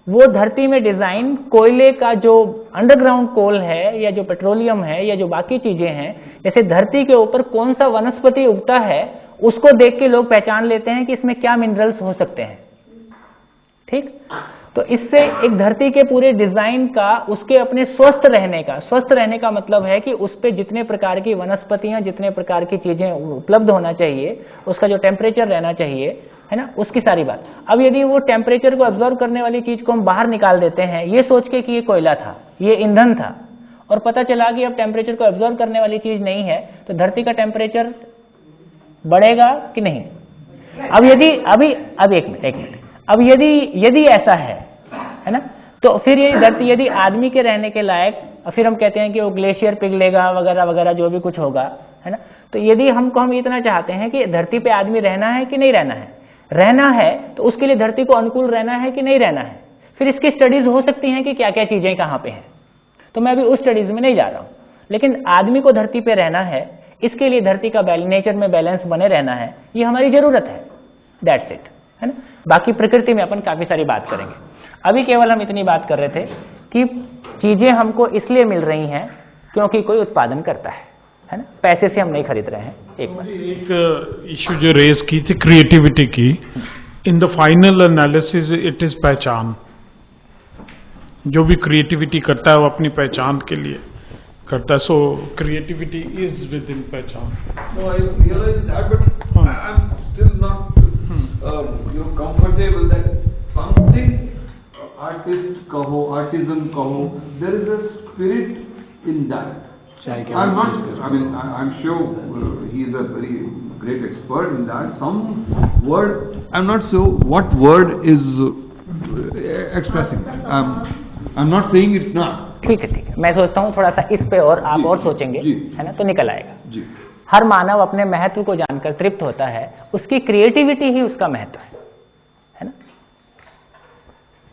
वो धरती में डिजाइन कोयले का जो अंडरग्राउंड कोल है या जो पेट्रोलियम है या जो बाकी चीजें हैं, जैसे धरती के ऊपर कौन सा वनस्पति उगता है उसको देख के लोग पहचान लेते हैं कि इसमें क्या मिनरल्स हो सकते हैं, ठीक. तो इससे एक धरती के पूरे डिजाइन का, उसके अपने स्वस्थ रहने का मतलब है कि उस पे जितने प्रकार की वनस्पतियां, जितने प्रकार की चीजें उपलब्ध होना चाहिए, उसका जो टेम्परेचर रहना चाहिए, है ना, उसकी सारी बात। अब यदि वो टेम्परेचर को ऑब्जर्व करने वाली चीज को हम बाहर निकाल देते हैं, ये सोच के कि ये कोयला था, ये ईंधन था, और पता चला कि अब टेम्परेचर को ऑब्जर्व करने वाली चीज नहीं है, तो धरती का टेम्परेचर बढ़ेगा कि नहीं? अब यदि अब एक मिनट, अब यदि ऐसा है ना, तो फिर ये धरती यदि आदमी के रहने के लायक, और फिर हम कहते हैं कि वो ग्लेशियर पिघलेगा वगैरह वगैरह जो भी कुछ होगा, है ना, तो यदि हम इतना चाहते हैं कि धरती पे आदमी रहना है कि नहीं रहना है, तो उसके लिए धरती को अनुकूल रहना है कि नहीं रहना है, फिर इसकी स्टडीज हो सकती हैं कि क्या क्या चीजें कहां पे हैं। तो मैं अभी उस स्टडीज में नहीं जा रहा हूं, लेकिन आदमी को धरती पे रहना है, इसके लिए धरती का नेचर में बैलेंस बने रहना है, ये हमारी जरूरत है, दैट्स इट, है ना। बाकी प्रकृति में अपन काफी सारी बात करेंगे, अभी केवल हम इतनी बात कर रहे थे कि चीजें हमको इसलिए मिल रही हैं क्योंकि कोई उत्पादन करता है ना, पैसे से हम नहीं खरीद रहे हैं। एक इश्यू जो रेज की थी क्रिएटिविटी की, in the final analysis it is पहचान। जो भी क्रिएटिविटी करता है वो अपनी पहचान के लिए करता है, सो क्रिएटिविटी इज विद इन पहचान। No, I realize that, but I'm still not comfortable that something artist kaho, artisan kaho, there is a spirit in that. I'm not. I mean, I'm sure he is a very great expert in that. Some word. I'm not sure what word is expressing that. I'm not saying it's not. ठीक है, मैं सोचता हूँ थोड़ा सा इस पे और आप और सोचेंगे, है ना, तो निकल आएगा। जी। हर मानव अपने महत्व को जानकर तृप्त होता है, उसकी क्रिएटिविटी ही उसका महत्व है ना,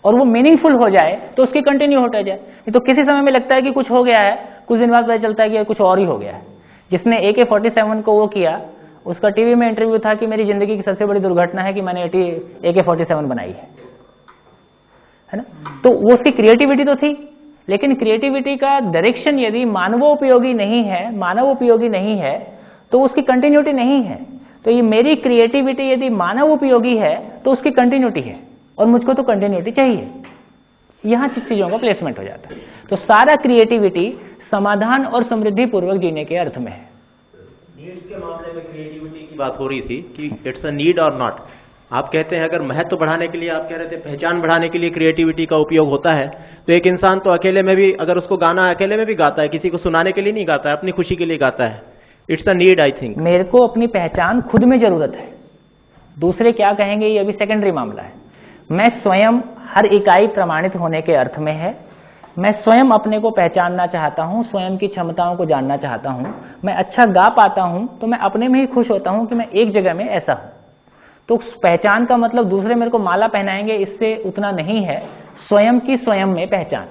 और वो मीनिंगफुल हो जाए तो उसकी कंटिन्यू होता जाए। तो किसी समय में लगता है कि कुछ हो गया है, कुछ दिन बाद पता चलता है कि कुछ और ही हो गया है। जिसने AK-47 को वो किया, उसका टीवी में इंटरव्यू था कि मेरी जिंदगी की सबसे बड़ी दुर्घटना है कि मैंने AK-47 बनाई है ना। तो वो उसकी क्रिएटिविटी तो थी, लेकिन क्रिएटिविटी का डायरेक्शन यदि मानवोपयोगी नहीं है तो उसकी कंटिन्यूटी नहीं है। तो ये मेरी क्रिएटिविटी यदि मानव उपयोगी है तो उसकी कंटिन्यूटी है, और मुझको तो कंटिन्यूटी चाहिए। यहां चीजों का प्लेसमेंट हो जाता है। तो सारा क्रिएटिविटी समाधान और समृद्धि पूर्वक जीने के अर्थ में है। नीड्स के मामले में क्रिएटिविटी की बात हो रही थी कि इट्स अ नीड और नॉट। आप कहते हैं अगर महत्व बढ़ाने के लिए, आप कह रहे थे पहचान बढ़ाने के लिए क्रिएटिविटी का उपयोग होता है, तो एक इंसान तो अकेले में भी, अगर उसको गाना अकेले में भी गाता है, किसी को सुनाने के लिए नहीं गाता है, अपनी खुशी के लिए गाता है। It's a need, I think. मेरे को अपनी पहचान खुद में जरूरत है, दूसरे क्या कहेंगे ये अभी सेकेंडरी मामला है। मैं स्वयं हर इकाई प्रमाणित होने के अर्थ में है। मैं स्वयं अपने को पहचानना चाहता हूं, स्वयं की क्षमताओं को जानना चाहता हूं। मैं अच्छा गा पाता हूं तो मैं अपने में ही खुश होता हूं कि मैं एक जगह में ऐसा हूं। तो पहचान का मतलब दूसरे मेरे को माला पहनाएंगे इससे उतना नहीं है, स्वयं की स्वयं में पहचान।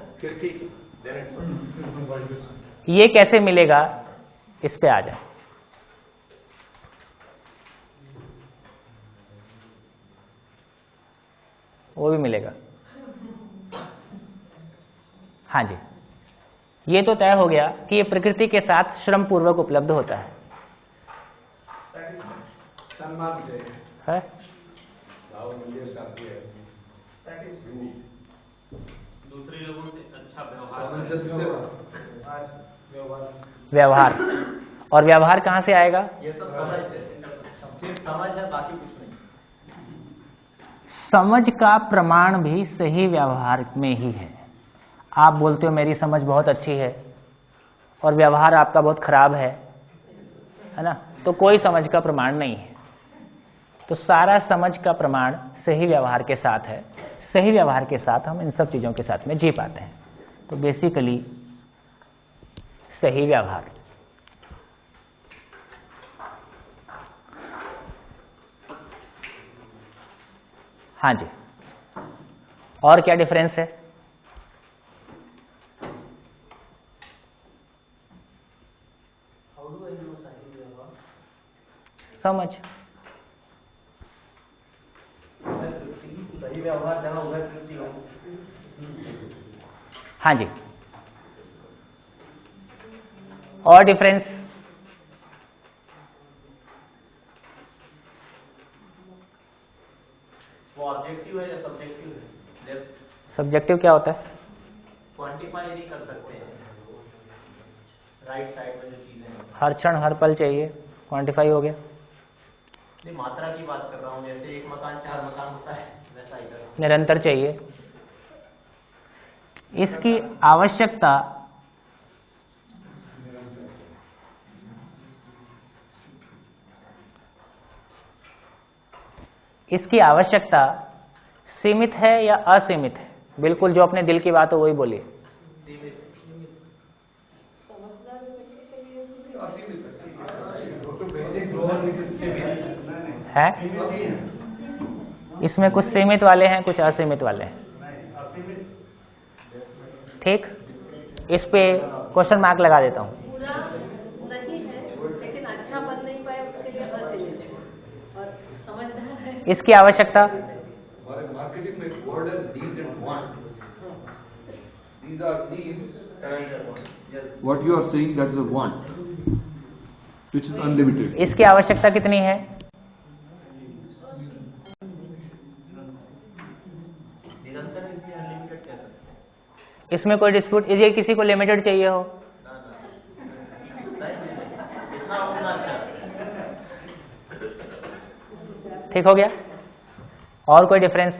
ये कैसे मिलेगा, इस पे आ जाए। वो भी मिलेगा। हाँ जी, ये तो तय हो गया कि ये प्रकृति के साथ श्रम पूर्वक उपलब्ध होता है। सम्मान से है? दूसरे लोगों से अच्छा व्यवहार, और व्यवहार कहाँ से आएगा? ये सब समझ सिर्फ समझ है, बाकी कुछ नहीं। समझ का प्रमाण भी सही व्यवहार में ही है। आप बोलते हो मेरी समझ बहुत अच्छी है और व्यवहार आपका बहुत खराब है ना, तो कोई समझ का प्रमाण नहीं है। तो सारा समझ का प्रमाण सही व्यवहार के साथ है। सही व्यवहार के साथ हम इन सब चीजों के साथ में जी पाते हैं। तो बेसिकली सही व्यवहार। हाँ जी, और क्या डिफरेंस है? समझ। सही व्यवहार जहाँ हुआ कृति हो। हाँ जी, और डिफरेंस? वो ऑब्जेक्टिव है या सब्जेक्टिव है? ऑब्जेक्टिव क्या होता है? क्वांटिफाई नहीं कर सकते हैं राइट साइड में जो चीजें हैं। हर क्षण हर पल चाहिए, क्वांटिफाई हो गया। नहीं, मात्रा की बात कर रहा हूँ, जैसे एक मकान 4 मकान होता है वैसा ही कर। निरंतर चाहिए। इसकी आवश्यकता सीमित है या असीमित है? बिल्कुल जो अपने दिल की बात हो वही बोलिए। है? इसमें कुछ सीमित वाले हैं, कुछ असीमित वाले हैं। ठीक, इस पे क्वेश्चन मार्क लगा देता हूं। पूरा नहीं है लेकिन अच्छा बन नहीं पाए उसके लिए असीमित है और समझदार है। इसकी आवश्यकता मार्केटिंग में वर्ड है need and want. These are needs and what you are saying that is a want which is unlimited. इसकी आवश्यकता कितनी है? निरंतर इसमें अनलिमिटेड कह सकते हैं। इसमें कोई डिस्प्यूट? ये किसी को लिमिटेड चाहिए हो? इतना होना अच्छा। ठीक हो गया। और कोई डिफरेंस?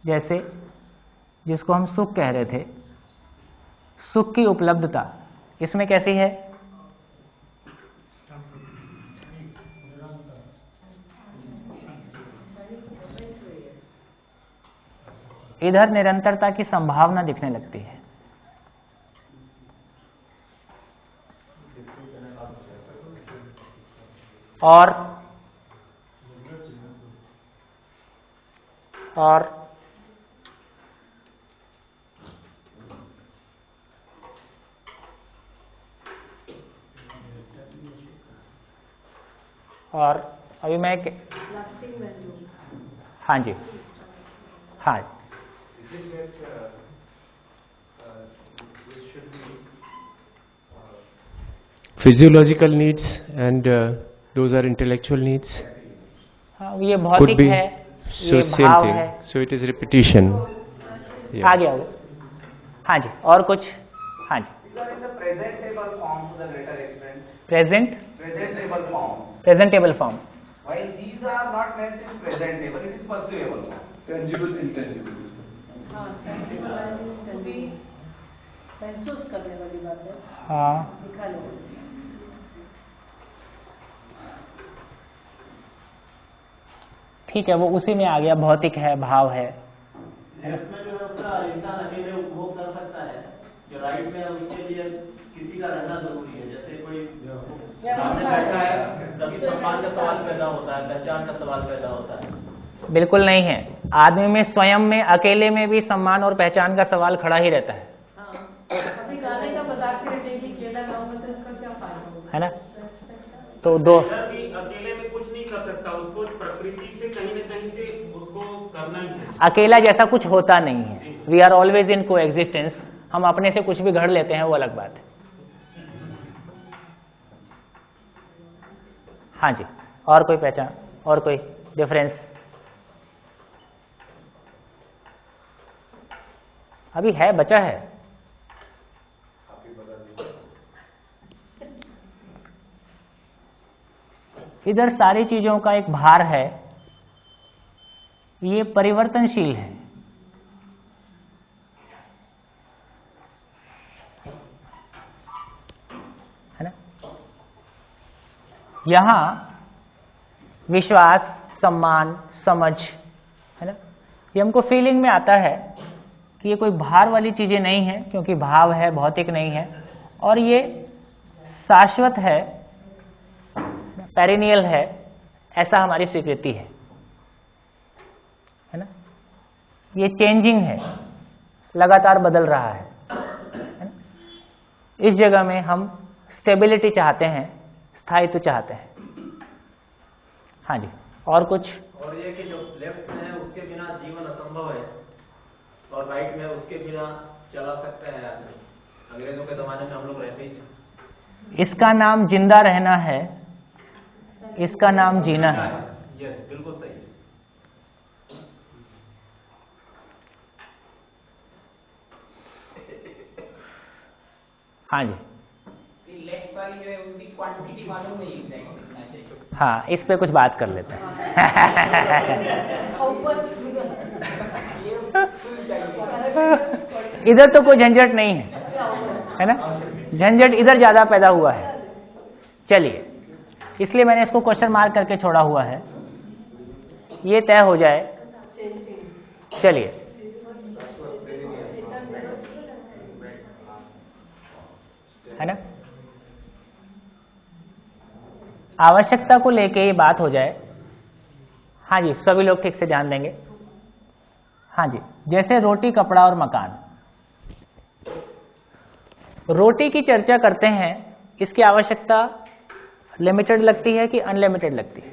जैसे जिसको हम सुख कह रहे थे, सुख की उपलब्धता इसमें कैसी है? इधर निरंतरता की संभावना दिखने लगती है। और अभी मैं हाँ जी, हाँ physiological needs and those are intellectual needs. ये भौतिक है, ये भाव है, so it is repetition. आ गया वो। हाँ जी, और कुछ? हाँ जी। Presentable form to the greater extent. presentable form. While these are not necessarily presentable, it is perceivable. Tangible, intangible. हाँ, महसूस करने वाली बात है। हाँ, दिखाने वाली। ठीक है, वो उसी में आ गया, भौतिक है, भाव है। लेफ्ट में जो है उसका इंसान अकेले उपभोग कर सकता है, जो राइट में है उसके लिए किसी का रहना जरूरी है। जैसे कोई सामने बैठा है, तभी सम्मान का सवाल पैदा होता है, पहचान का सवाल पैदा होता है। बिल्कुल नहीं है। आदमी में स्वयं में अकेले में भी सम्मान और पहचान का सवाल खड़ा ही रहता है। अभी गाने का बताते हैं डेली केला गाँव में, उसका क्या फायदा होगा? है ना? तो दो अकेले में कुछ नहीं कर सकता, उसको प्रकृति से कहीं न कहीं से उसको करना ही है। अकेला जैसा कुछ होता नहीं है। वी आर ऑलवेज इन को एग्जिस्टेंस। हम अपने से कुछ भी घड़ लेते हैं, वो अलग बात है। हाँ जी, और कोई पहचान, और कोई डिफरेंस? अभी है, बचा है। इधर सारी चीजों का एक भार है, ये परिवर्तनशील है। है ना? यहां विश्वास, सम्मान, समझ, है ना, ये हमको फीलिंग में आता है कि ये कोई भार वाली चीजें नहीं है, क्योंकि भाव है, भौतिक नहीं है, और ये शाश्वत है, पेरिनियल है, ऐसा हमारी स्वीकृति है ना? ये चेंजिंग है, लगातार बदल रहा है ना? इस जगह में हम स्टेबिलिटी चाहते हैं, स्थायित्व चाहते हैं। हाँ जी, और कुछ? और ये कि जो लेफ्ट में है उसके बिना जीवन असंभव है, और राइट में उसके बिना चला सकता है आदमी। अंग्रेजों के जमाने में हम लोग रहते ही थे। इसका नाम जिंदा रहना है, इसका नाम जीना है। यस, बिल्कुल सही है। हाँ जी, लेफ्ट वाली जो है उसकी क्वांटिटी मालूम नहीं है। हाँ, इस पे कुछ बात कर लेते हैं। इधर तो कोई झंझट नहीं है ना, झंझट इधर ज्यादा पैदा हुआ है। चलिए, इसलिए मैंने इसको क्वेश्चन मार्क करके छोड़ा हुआ है, ये तय हो जाए। चलिए, है ना, आवश्यकता को लेके ये बात हो जाए। हाँ जी, सभी लोग ठीक से ध्यान देंगे। हाँ जी, जैसे रोटी, कपड़ा और मकान। रोटी की चर्चा करते हैं, इसकी आवश्यकता लिमिटेड लगती है कि अनलिमिटेड लगती है?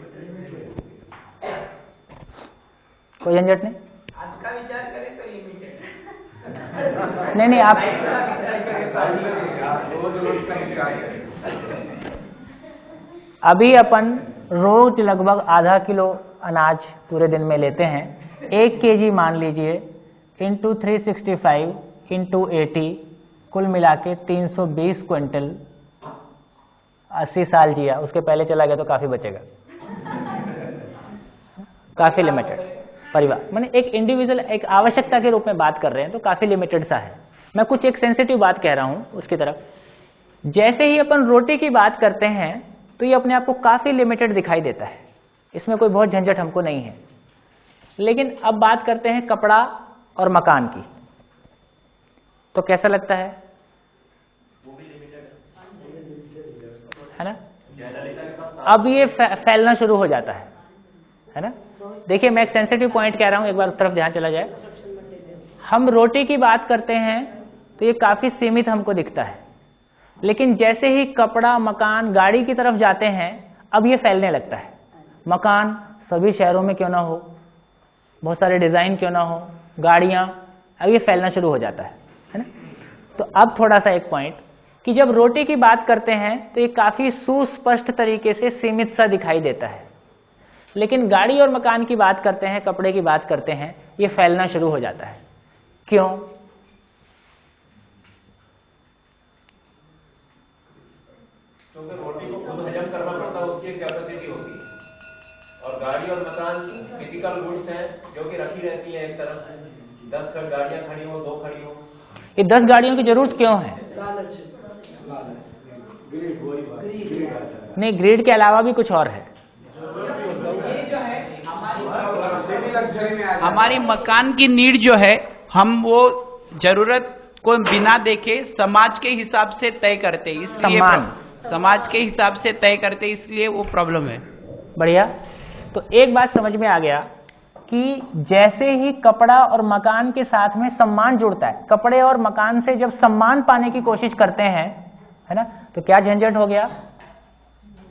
कोई झंझट नहीं। आज का विचार करें तो लिमिटेड। नहीं, आप अभी अपन रोज लगभग आधा किलो अनाज पूरे दिन में लेते हैं। 1 केजी मान लीजिए इंटू 365 इंटू 80, कुल मिला के 320 क्विंटल। 80 साल जिया, उसके पहले चला गया तो काफी बचेगा, काफी लिमिटेड परिवार। मैंने एक इंडिविजुअल, एक आवश्यकता के रूप में बात कर रहे हैं तो काफी लिमिटेड सा है। मैं कुछ एक सेंसिटिव बात कह रहा हूं उसकी तरफ। जैसे ही अपन रोटी की बात करते हैं तो ये अपने आप को काफी लिमिटेड दिखाई देता है, इसमें कोई बहुत झंझट हमको नहीं है। लेकिन अब बात करते हैं कपड़ा और मकान की, तो कैसा लगता है ना? अब ये फैलना शुरू हो जाता है ना? देखिए, मैं एक सेंसिटिव पॉइंट कह रहा हूं, एक बार उस तरफ ध्यान चला जाए। हम रोटी की बात करते हैं तो ये काफी सीमित हमको दिखता है, लेकिन जैसे ही कपड़ा, मकान, गाड़ी की तरफ जाते हैं अब ये फैलने लगता है। मकान सभी शहरों में क्यों ना हो, बहुत सारे डिजाइन क्यों ना हो, गाड़ियां, अब ये फैलना शुरू हो जाता है ना? तो अब थोड़ा सा एक पॉइंट कि जब रोटी की बात करते हैं तो ये काफी सुस्पष्ट तरीके से सीमित सा दिखाई देता है, लेकिन गाड़ी और मकान की बात करते हैं, कपड़े की बात करते हैं, ये फैलना शुरू हो जाता है। क्यों? क्योंकि रोटी को खुद हजम करना पड़ता है, उसकी एक कैपेसिटी होती है, और गाड़ी और मकान फिजिकल गुड्स हैं जो कि रखी रहती है एक तरफ। 10 गाड़ियां खड़ी हो, 2 खड़ी हो, ये 10 गाड़ियों की जरूरत क्यों है? नहीं, ग्रिड के अलावा भी कुछ और है। हमारी मकान की नीड जो है, हम वो जरूरत को बिना देखे समाज के हिसाब से तय करते, इसलिए समाज के हिसाब से तय करते, इसलिए वो प्रॉब्लम है। बढ़िया। तो एक बात समझ में आ गया कि जैसे ही कपड़ा और मकान के साथ में सम्मान जुड़ता है, कपड़े और मकान से जब सम्मान पाने की कोशिश करते हैं, है ना, तो क्या झंझट हो गया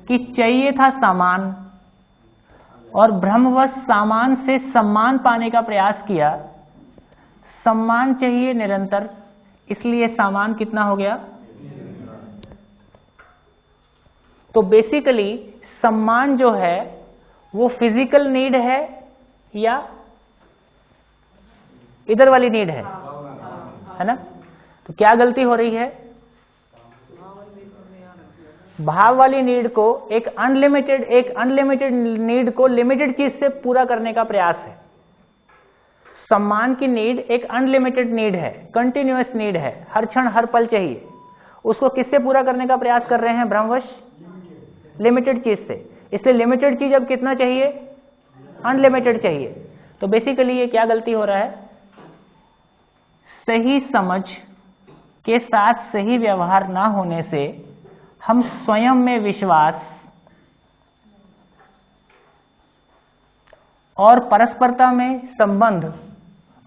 कि चाहिए था सामान और भ्रमवश सामान से सम्मान पाने का प्रयास किया। सम्मान चाहिए निरंतर, इसलिए सामान कितना हो गया? तो बेसिकली सम्मान जो है वो फिजिकल नीड है या इधर वाली नीड है ना? तो क्या गलती हो रही है? भाव वाली नीड को एक अनलिमिटेड नीड को लिमिटेड चीज से पूरा करने का प्रयास है। सम्मान की नीड एक अनलिमिटेड नीड है, कंटिन्यूअस नीड है, हर क्षण हर पल चाहिए। उसको किससे पूरा करने का प्रयास कर रहे हैं? भ्रमवश लिमिटेड चीज से। इसलिए लिमिटेड चीज अब कितना चाहिए? अनलिमिटेड चाहिए। तो बेसिकली ये क्या गलती हो रहा है? सही समझ के साथ सही व्यवहार ना होने से हम स्वयं में विश्वास और परस्परता में संबंध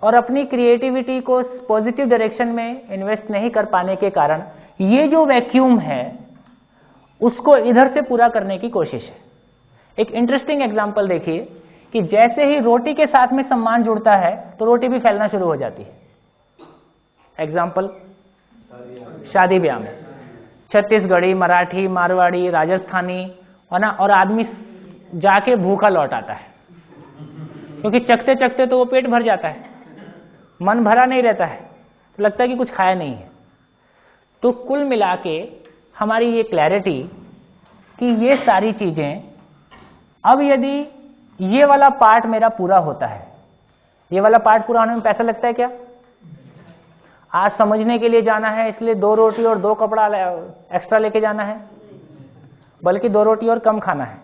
और अपनी क्रिएटिविटी को पॉजिटिव डायरेक्शन में इन्वेस्ट नहीं कर पाने के कारण ये जो वैक्यूम है उसको इधर से पूरा करने की कोशिश है। एक इंटरेस्टिंग एग्जांपल देखिए कि जैसे ही रोटी के साथ में सम्मान जुड़ता है तो रोटी भी फैलना शुरू हो जाती है। एग्जांपल, शादी ब्याह में छत्तीसगढ़ी, मराठी, मारवाड़ी, राजस्थानी, है ना, और आदमी जाके भूखा लौट आता है क्योंकि चखते चखते तो वो पेट भर जाता है, मन भरा नहीं रहता है, तो लगता है कि कुछ खाया नहीं है। तो कुल मिला के हमारी ये क्लैरिटी कि ये सारी चीजें, अब यदि ये वाला पार्ट मेरा पूरा होता है, ये वाला पार्ट पूरा होने में पैसा लगता है क्या? आज समझने के लिए जाना है इसलिए 2 रोटी और 2 कपड़ा एक्स्ट्रा लेके जाना है, बल्कि 2 रोटी और कम खाना है।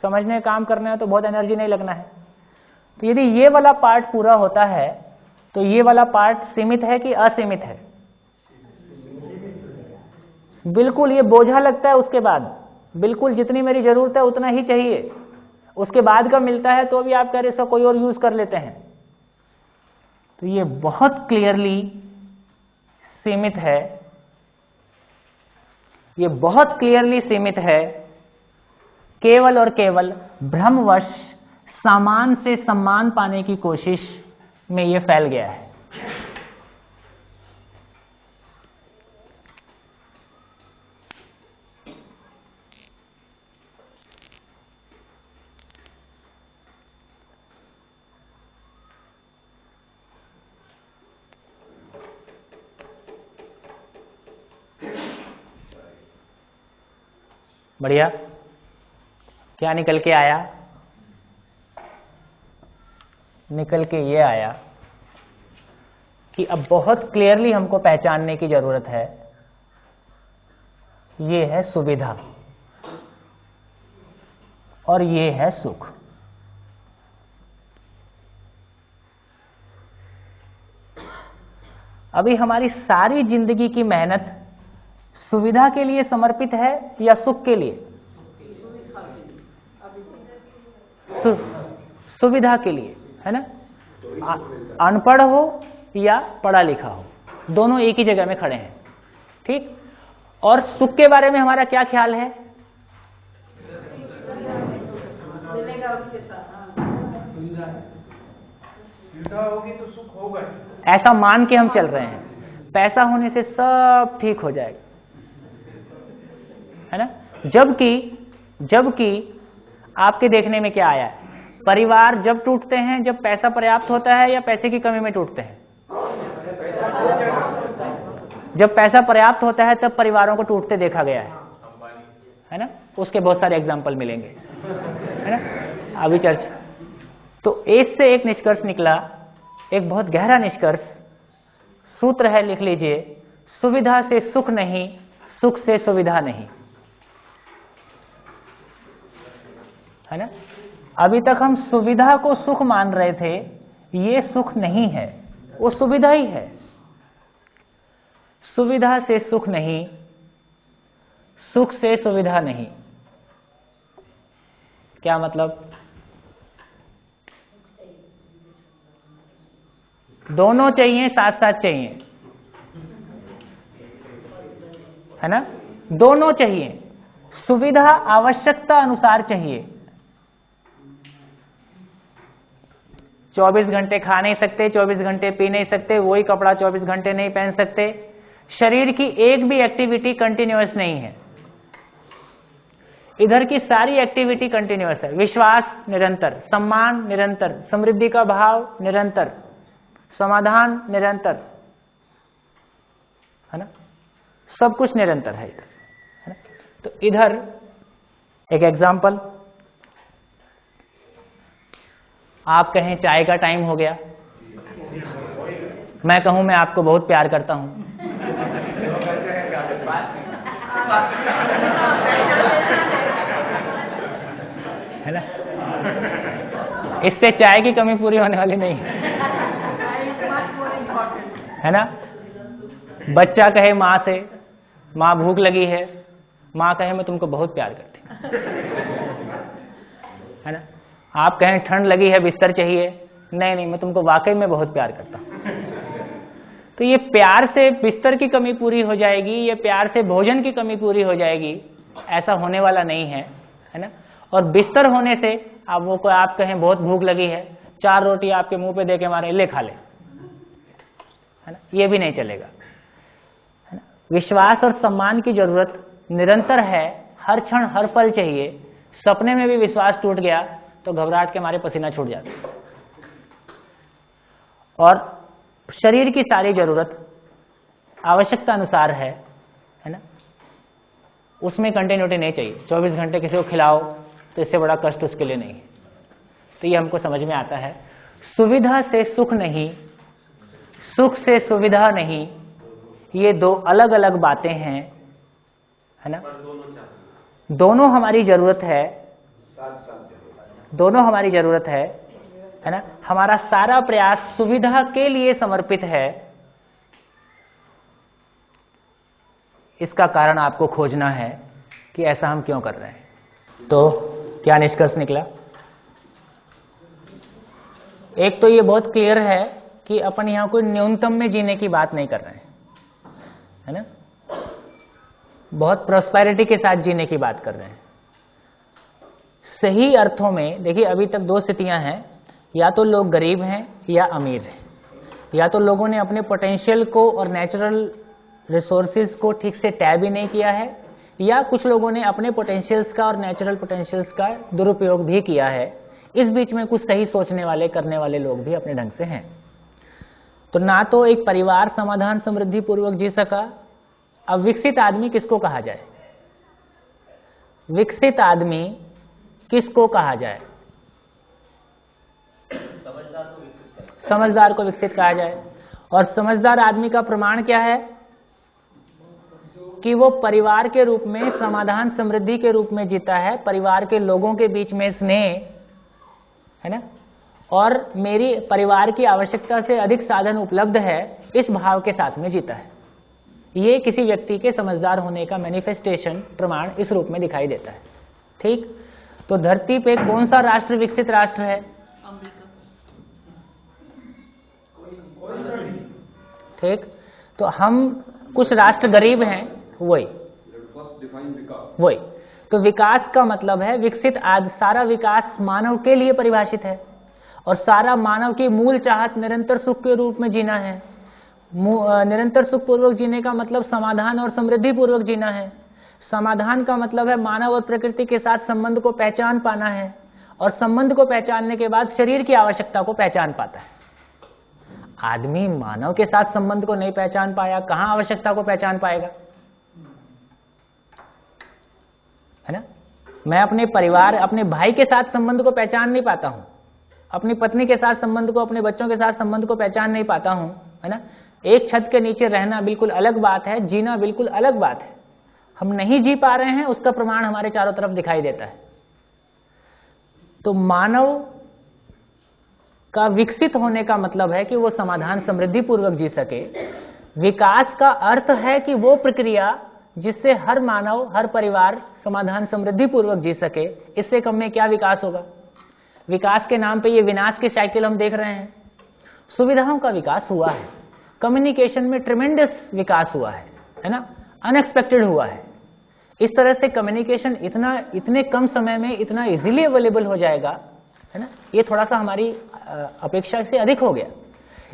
समझने का काम करना है तो बहुत एनर्जी नहीं लगना है। तो यदि ये वाला पार्ट पूरा होता है तो ये वाला पार्ट सीमित है कि असीमित है? बिल्कुल ये बोझा लगता है। उसके बाद बिल्कुल जितनी मेरी जरूरत है उतना ही चाहिए, उसके बाद का मिलता है तो भी आप कह रहे इसका कोई और यूज कर लेते हैं। तो ये बहुत क्लियरली सीमित है, ये बहुत क्लियरली सीमित है। केवल और केवल भ्रमवश सामान से सम्मान पाने की कोशिश में ये फैल गया है। बढ़िया, क्या निकल के आया? निकल के ये आया कि अब बहुत क्लियरली हमको पहचानने की जरूरत है, ये है सुविधा और ये है सुख। अभी हमारी सारी जिंदगी की मेहनत सुविधा के लिए समर्पित है या सुख के लिए? सुविधा के लिए, है ना? अनपढ़ हो या पढ़ा लिखा हो, दोनों एक ही जगह में खड़े हैं, ठीक? और सुख के बारे में हमारा क्या ख्याल है? मिलेगा उसके साथ, सुविधा होगी तो सुख होगा, ऐसा मान के हम चल रहे हैं। पैसा होने से सब ठीक हो जाएगा, है ना? जबकि आपके देखने में क्या आया है? परिवार जब टूटते हैं जब पैसा पर्याप्त होता है या पैसे की कमी में टूटते हैं? जब पैसा पर्याप्त होता है तब परिवारों को टूटते देखा गया है ना? उसके बहुत सारे एग्जाम्पल मिलेंगे, है ना? अभी चर्चा। तो इससे एक निष्कर्ष निकला, एक बहुत गहरा निष्कर्ष, सूत्र है, लिख लीजिए। सुविधा से सुख नहीं, सुख से सुविधा नहीं, है ना? अभी तक हम सुविधा को सुख मान रहे थे, ये सुख नहीं है, वो सुविधा ही है। सुविधा से सुख नहीं, सुख से सुविधा नहीं। क्या मतलब? दोनों चाहिए, साथ साथ चाहिए, है ना? दोनों चाहिए। सुविधा आवश्यकता अनुसार चाहिए। 24 घंटे खा नहीं सकते, 24 घंटे पी नहीं सकते, वही कपड़ा 24 घंटे नहीं पहन सकते। शरीर की एक भी एक्टिविटी कंटिन्यूअस नहीं है। इधर की सारी एक्टिविटी कंटिन्यूअस है। विश्वास निरंतर, सम्मान निरंतर, समृद्धि का भाव निरंतर, समाधान निरंतर, है ना? सब कुछ निरंतर है इधर, है ना? तो इधर एक एग्जाम्पल, आप कहें चाय का टाइम हो गया, मैं कहूं मैं आपको बहुत प्यार करता हूं, है ना? इससे चाय की कमी पूरी होने वाली नहीं है ना? बच्चा कहे माँ से, माँ भूख लगी है, माँ कहे मैं तुमको बहुत प्यार करती हूँ, है ना? आप कहें ठंड लगी है, बिस्तर चाहिए, नहीं नहीं मैं तुमको वाकई में बहुत प्यार करता हूँ। तो ये प्यार से बिस्तर की कमी पूरी हो जाएगी, ये प्यार से भोजन की कमी पूरी हो जाएगी, ऐसा होने वाला नहीं है, है ना? और बिस्तर होने से आप कहें बहुत भूख लगी है, 4 रोटी आपके मुंह पे दे के मारे, ले खा ले, है ना? ये भी नहीं चलेगा, है ना? विश्वास और सम्मान की जरूरत निरंतर है, हर क्षण हर पल चाहिए। सपने में भी विश्वास टूट गया तो घबराहट के मारे पसीना छूट जाता है। और शरीर की सारी जरूरत आवश्यकता अनुसार है, है ना, उसमें कंटिन्यूटी नहीं चाहिए। 24 घंटे किसी को खिलाओ तो इससे बड़ा कष्ट उसके लिए नहीं है। तो ये हमको समझ में आता है, सुविधा से सुख नहीं, सुख से सुविधा नहीं, ये दो अलग अलग बातें हैं, है ना। दोनों हमारी जरूरत है, दोनों हमारी जरूरत है ना। हमारा सारा प्रयास सुविधा के लिए समर्पित है। इसका कारण आपको खोजना है कि ऐसा हम क्यों कर रहे हैं। तो क्या निष्कर्ष निकला? एक तो ये बहुत क्लियर है कि अपन यहां कोई न्यूनतम में जीने की बात नहीं कर रहे हैं, है ना, बहुत प्रॉस्पेरिटी के साथ जीने की बात कर रहे हैं। सही अर्थों में देखिए, अभी तक दो स्थितियां हैं, या तो लोग गरीब हैं या अमीर हैं, या तो लोगों ने अपने पोटेंशियल को और नेचुरल रिसोर्सेज को ठीक से टैब ही नहीं किया है, या कुछ लोगों ने अपने पोटेंशियल्स का और नेचुरल पोटेंशियल्स का दुरुपयोग भी किया है। इस बीच में कुछ सही सोचने वाले, करने वाले लोग भी अपने ढंग से हैं। तो ना तो एक परिवार समाधान समृद्धि पूर्वक जी सका। अब विकसित आदमी किसको कहा जाए? विकसित आदमी किसको कहा जाए? समझदार को विकसित कहा जाए। और समझदार आदमी का प्रमाण क्या है? कि वो परिवार के रूप में, समाधान समृद्धि के रूप में जीता है, परिवार के लोगों के बीच में स्नेह, है ना, और मेरी परिवार की आवश्यकता से अधिक साधन उपलब्ध है, इस भाव के साथ में जीता है। ये किसी व्यक्ति के समझदार होने का मैनिफेस्टेशन, प्रमाण इस रूप में दिखाई देता है। ठीक, तो धरती पे कौन सा राष्ट्र विकसित राष्ट्र है? ठीक, तो हम कुछ राष्ट्र गरीब हैं, वही। तो विकास का मतलब है विकसित आज सारा विकास मानव के लिए परिभाषित है, और सारा मानव की मूल चाहत निरंतर सुख के रूप में जीना है। निरंतर सुख पूर्वक जीने का मतलब समाधान और समृद्धि पूर्वक जीना है। समाधान का मतलब है मानव और प्रकृति के साथ संबंध को पहचान पाना है, और संबंध को पहचानने के बाद शरीर की आवश्यकता को पहचान पाता है। आदमी मानव के साथ संबंध को नहीं पहचान पाया, कहां आवश्यकता को पहचान पाएगा? है ना, मैं अपने परिवार, अपने भाई के साथ संबंध को पहचान नहीं पाता हूं, अपनी पत्नी के साथ संबंध को, अपने बच्चों के साथ संबंध को पहचान नहीं पाता हूं, है ना। एक छत के नीचे रहना बिल्कुल अलग बात है, जीना बिल्कुल अलग बात है। हम नहीं जी पा रहे हैं, उसका प्रमाण हमारे चारों तरफ दिखाई देता है। तो मानव का विकसित होने का मतलब है कि वो समाधान समृद्धि पूर्वक जी सके। विकास का अर्थ है कि वो प्रक्रिया जिससे हर मानव, हर परिवार समाधान समृद्धि पूर्वक जी सके। इससे कम में क्या विकास होगा? विकास के नाम पे ये विनाश की साइकिल हम देख रहे हैं। सुविधाओं का विकास हुआ है, कम्युनिकेशन में ट्रेमेंडस विकास हुआ है ना, अनएक्सपेक्टेड हुआ है। इस तरह से कम्युनिकेशन इतने कम समय में इतना इजीली अवेलेबल हो जाएगा, है ना, ये थोड़ा सा हमारी अपेक्षा से अधिक हो गया।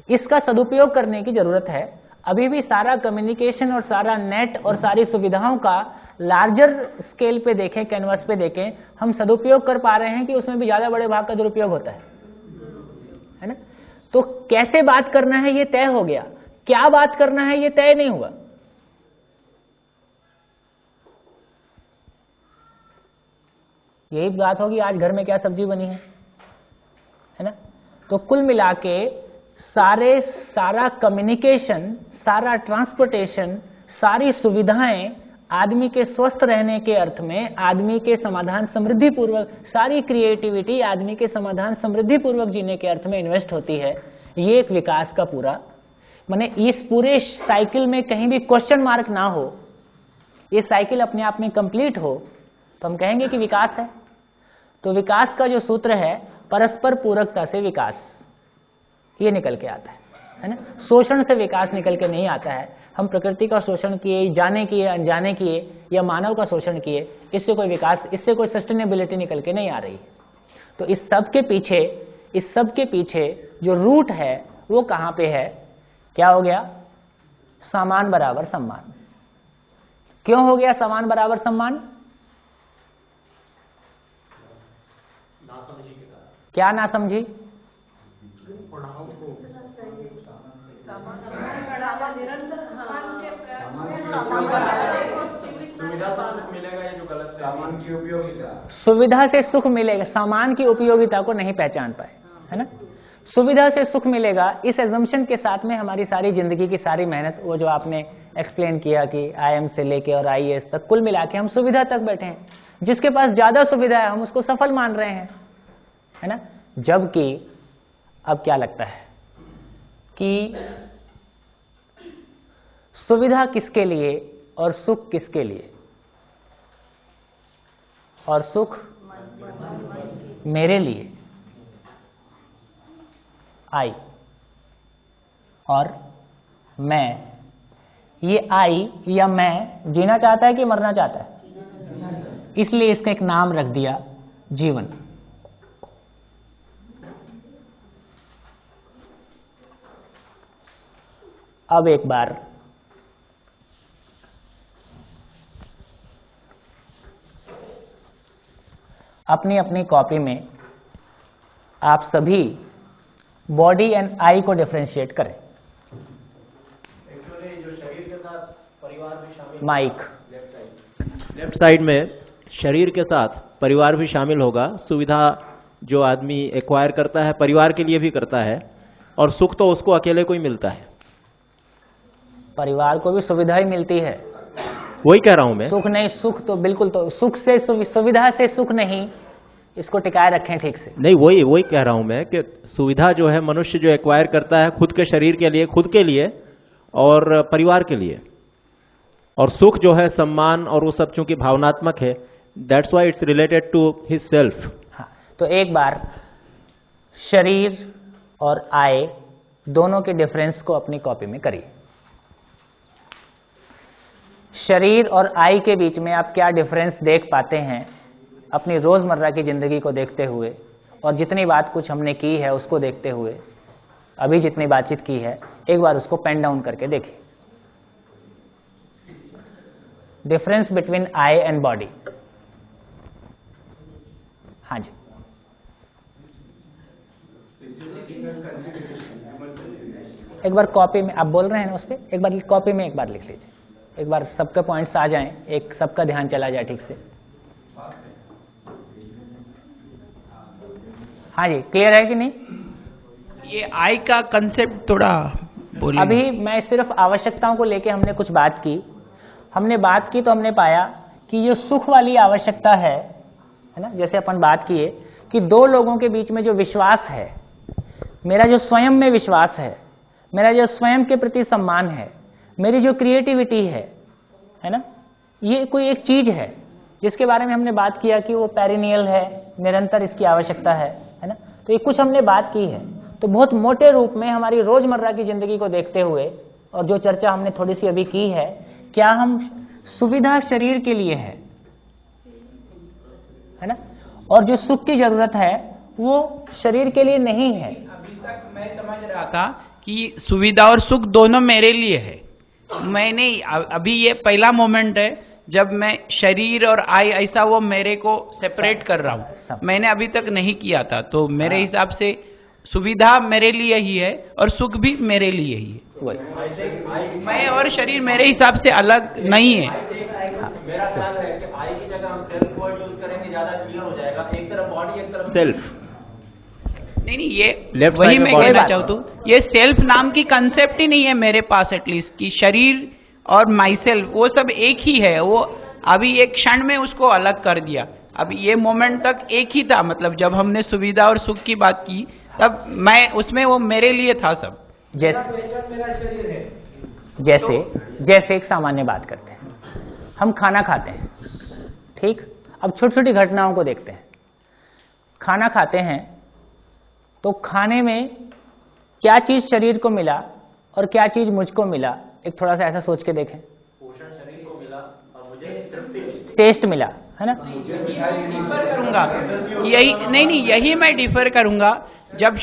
इसका सदुपयोग करने की जरूरत है। अभी भी सारा कम्युनिकेशन और सारा नेट और सारी सुविधाओं का लार्जर स्केल पे देखें, कैनवास पे देखें, हम सदुपयोग कर पा रहे हैं कि उसमें भी ज्यादा बड़े भाग का दुरुपयोग होता है ना। तो कैसे बात करना है ये तय हो गया, क्या बात करना है ये तय नहीं हुआ। यही बात होगी आज घर में क्या सब्जी बनी है ना। तो कुल मिला के सारा कम्युनिकेशन, सारा ट्रांसपोर्टेशन, सारी सुविधाएं आदमी के स्वस्थ रहने के अर्थ में, आदमी के समाधान समृद्धि पूर्वक, सारी क्रिएटिविटी आदमी के समाधान समृद्धि पूर्वक जीने के अर्थ में इन्वेस्ट होती है। ये एक विकास का पूरा, माने इस पूरे साइकिल में कहीं भी क्वेश्चन मार्क ना हो, ये साइकिल अपने आप में कंप्लीट हो, तो हम कहेंगे कि विकास है। तो विकास का जो सूत्र है परस्पर पूरकता से विकास, ये निकल के आता है ना। शोषण से विकास निकल के नहीं आता है। हम प्रकृति का शोषण किए, जाने किए, अनजाने किए, या मानव का शोषण किए, इससे कोई विकास, इससे कोई सस्टेनेबिलिटी निकल के नहीं आ रही। तो इस सब के पीछे जो रूट है वो कहां पे है? क्या हो गया? समान बराबर सम्मान। क्यों हो गया समान बराबर सम्मान? क्या ना समझी? सुविधा से सुख मिलेगा, सामान की उपयोगिता को नहीं पहचान पाए, है ना। सुविधा से सुख मिलेगा इस एजम्पशन के साथ में हमारी सारी जिंदगी की सारी मेहनत, वो जो आपने एक्सप्लेन किया कि IIM से लेके और IAS तक कुल मिला के हम सुविधा तक बैठे हैं। जिसके पास ज्यादा सुविधा है हम उसको सफल मान रहे हैं, है ना। जबकि अब क्या लगता है कि सुविधा किसके लिए और सुख किसके लिए, और सुख मेरे लिए, आई और मैं। ये आई या मैं जीना चाहता है कि मरना चाहता है, इसलिए इसका एक नाम रख दिया जीवन। अब एक बार अपनी अपनी कॉपी में आप सभी बॉडी एंड आई को डिफरेंशिएट करें। एक्चुअली जो शरीर के साथ परिवार भी शामिल, माइक लेफ्ट साइड में शरीर के साथ परिवार भी शामिल होगा। सुविधा जो आदमी एक्वायर करता है परिवार के लिए भी करता है, और सुख तो उसको अकेले को ही मिलता है। परिवार को भी सुविधा ही मिलती है, वही कह रहा हूं मैं। सुख नहीं, सुख तो बिल्कुल, तो सुख से सुविधा से सुख नहीं, इसको टिकाए रखें ठीक से। नहीं, वही कह रहा हूं मैं कि सुविधा जो है मनुष्य जो एक्वायर करता है खुद के शरीर के लिए, खुद के लिए और परिवार के लिए, और सुख जो है सम्मान और वो सब चूंकि भावनात्मक है, that's why it's related to his self. हाँ, तो एक बार शरीर और आय दोनों के डिफरेंस को अपनी कॉपी में करिए। शरीर और आई के बीच में आप क्या डिफरेंस देख पाते हैं अपनी रोजमर्रा की जिंदगी को देखते हुए, और जितनी बात कुछ हमने की है उसको देखते हुए, अभी जितनी बातचीत की है, एक बार उसको पेन डाउन करके देखिए। Difference between I and body. हाँ जी, एक बार कॉपी में आप बोल रहे हैं ना, उस पर एक बार कॉपी में एक बार लिख लीजिए, एक बार सबके पॉइंट्स आ जाएं, एक सबका ध्यान चला जाए ठीक से। हाँ जी, क्लियर है कि नहीं? ये आई का कंसेप्ट थोड़ा बोलिए। अभी मैं सिर्फ आवश्यकताओं को लेके हमने कुछ बात की, तो हमने पाया कि ये सुख वाली आवश्यकता है ना। जैसे अपन बात किए कि दो लोगों के बीच में जो विश्वास है, मेरा जो स्वयं में विश्वास है, मेरा जो स्वयं के प्रति सम्मान है, मेरी जो क्रिएटिविटी है ना, ये कोई एक चीज है जिसके बारे में हमने बात किया कि वो पेरिनियल है, निरंतर इसकी आवश्यकता है ना। तो ये कुछ हमने बात की है। तो बहुत मोटे रूप में हमारी रोजमर्रा की जिंदगी को देखते हुए, और जो चर्चा हमने थोड़ी सी अभी की है, क्या हम सुविधा शरीर के लिए है ना, और जो सुख की जरूरत है वो शरीर के लिए नहीं है। अभी तक मैं समझ रहा था कि सुविधा और सुख दोनों मेरे लिए है। मैंने अभी ये पहला मोमेंट है जब मैं शरीर और आई ऐसा वो मेरे को सेपरेट कर रहा हूँ। मैंने अभी तक नहीं किया था। तो मेरे हिसाब से सुविधा मेरे लिए ही है और सुख भी मेरे लिए ही है। मैं और शरीर मेरे हिसाब से अलग नहीं है। मेरा ख्याल है कि आई की जगह हम सेल्फ वर्ड यूज करेंगे, ज्यादा क्लियर हो जाएगा। एक तरफ बॉडी, एक तरफ सेल्फ। नहीं, ये वही मैं कहना चाहता हूँ, ये सेल्फ नाम की कंसेप्ट ही नहीं है मेरे पास एटलीस्ट, कि शरीर और माई सेल्फ वो सब एक ही है। वो अभी एक क्षण में उसको अलग कर दिया। अब ये मोमेंट तक एक ही था, मतलब जब हमने सुविधा और सुख की बात की तब मैं उसमें वो मेरे लिए था सब। जैसे एक सामान्य बात करते हैं, हम खाना खाते हैं, ठीक। अब छोटी छोटी घटनाओं को देखते हैं। खाना खाते हैं तो खाने में क्या चीज शरीर को मिला और क्या चीज मुझको मिला, एक थोड़ा सा ऐसा सोच के देखें। पोषण शरीर को मिला और मुझे टेस्ट मिला, है ना। डिफर करूंगा यही मैं डिफर करूंगा। जब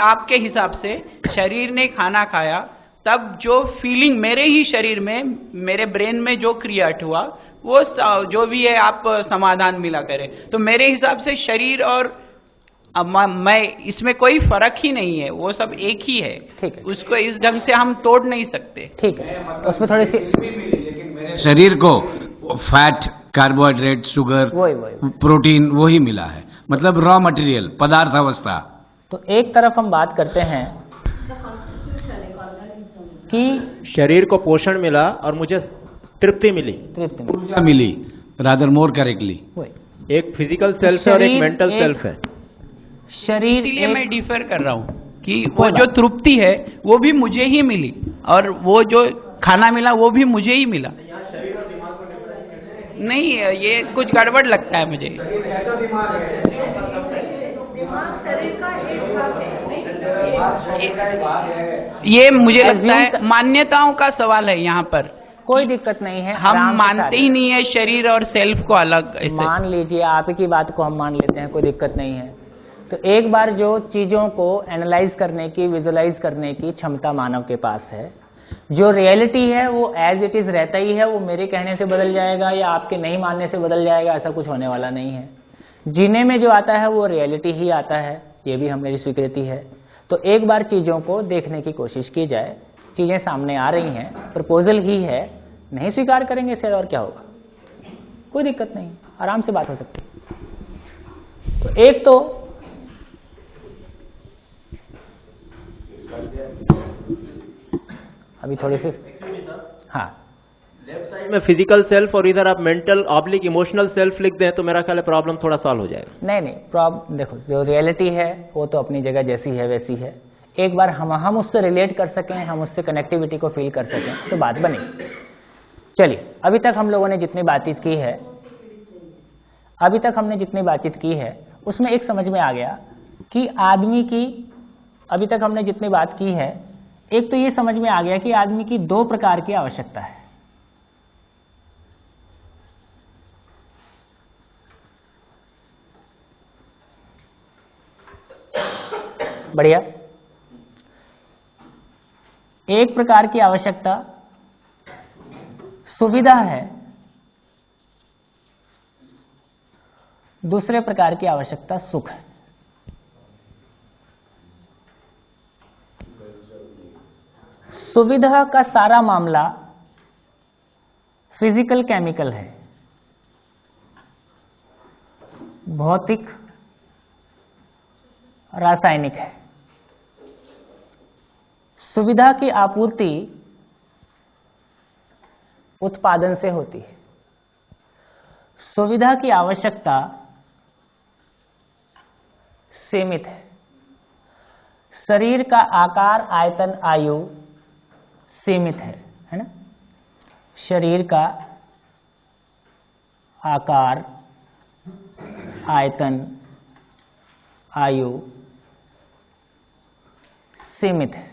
आपके हिसाब से शरीर ने खाना खाया, तब जो फीलिंग मेरे ही शरीर में, मेरे ब्रेन में जो क्रिएट हुआ, वो जो भी है आप समाधान मिला करें। तो मेरे हिसाब से शरीर और अब मैं इसमें कोई फर्क ही नहीं है, वो सब एक ही है। ठीक है, उसको इस ढंग से हम तोड़ नहीं सकते। ठीक है, उसमें थोड़ी सी शरीर को फैट, कार्बोहाइड्रेट, शुगर, प्रोटीन वही मिला है, मतलब रॉ मटेरियल, पदार्थ अवस्था। तो एक तरफ हम बात करते हैं कि शरीर को पोषण मिला और मुझे तृप्ति मिली, ऊर्जा मिली, रादर मोर करेक्टली। एक फिजिकल सेल्फ है और एक मेंटल सेल्फ है। शरीर, इसलिए मैं डिफर कर रहा हूँ कि वो जो तृप्ति है वो भी मुझे ही मिली और वो जो खाना मिला वो भी मुझे ही मिला। नहीं, ये कुछ गड़बड़ लगता है मुझे। ये मुझे लगता है मान्यताओं का सवाल है यहाँ पर। कोई दिक्कत नहीं है, हम मानते ही नहीं है शरीर और सेल्फ को अलग। ऐसे मान लीजिए, आप की बात को हम मान लेते हैं, कोई दिक्कत नहीं है। तो एक बार जो चीजों को एनालाइज करने की, विजुलाइज करने की क्षमता मानव के पास है, जो रियलिटी है वो एज इट इज रहता ही है, वो मेरे कहने से बदल जाएगा या आपके नहीं मानने से बदल जाएगा, ऐसा कुछ होने वाला नहीं है। जीने में जो आता है वो रियलिटी ही आता है, ये भी मेरी स्वीकृति है। तो एक बार चीजों को देखने की कोशिश की जाए, चीजें सामने आ रही हैं, प्रपोजल ही है, नहीं स्वीकार करेंगे सर और क्या होगा, कोई दिक्कत नहीं, आराम से बात हो सकती है। तो एक तो अभी थोड़ी सी, हाँ, लेफ्ट साइड में फिजिकल सेल्फ और इधर आप मेंटल ऑब्लिक इमोशनल सेल्फ लिख दें तो मेरा ख्याल है प्रॉब्लम थोड़ा सॉल्व हो जाएगा। नहीं, प्रॉब्लम देखो, जो रियलिटी है वो तो अपनी जगह जैसी है वैसी है। एक बार हम उससे रिलेट कर सकें, हम उससे कनेक्टिविटी को फील कर सकें तो बात बनी। चलिए, अभी तक हम लोगों ने जितनी बातचीत की है उसमें एक समझ में आ गया कि आदमी की, अभी तक हमने जितनी बात की है, एक तो ये समझ में आ गया कि आदमी की दो प्रकार की आवश्यकता है। बढ़िया। एक प्रकार की आवश्यकता सुविधा है, दूसरे प्रकार की आवश्यकता सुख है। सुविधा का सारा मामला फिजिकल केमिकल है, भौतिक रासायनिक है। सुविधा की आपूर्ति उत्पादन से होती है, सुविधा की आवश्यकता सीमित है। शरीर का आकार, आयतन, आयु सीमित है ना? शरीर का आकार, आयतन, आयु सीमित है।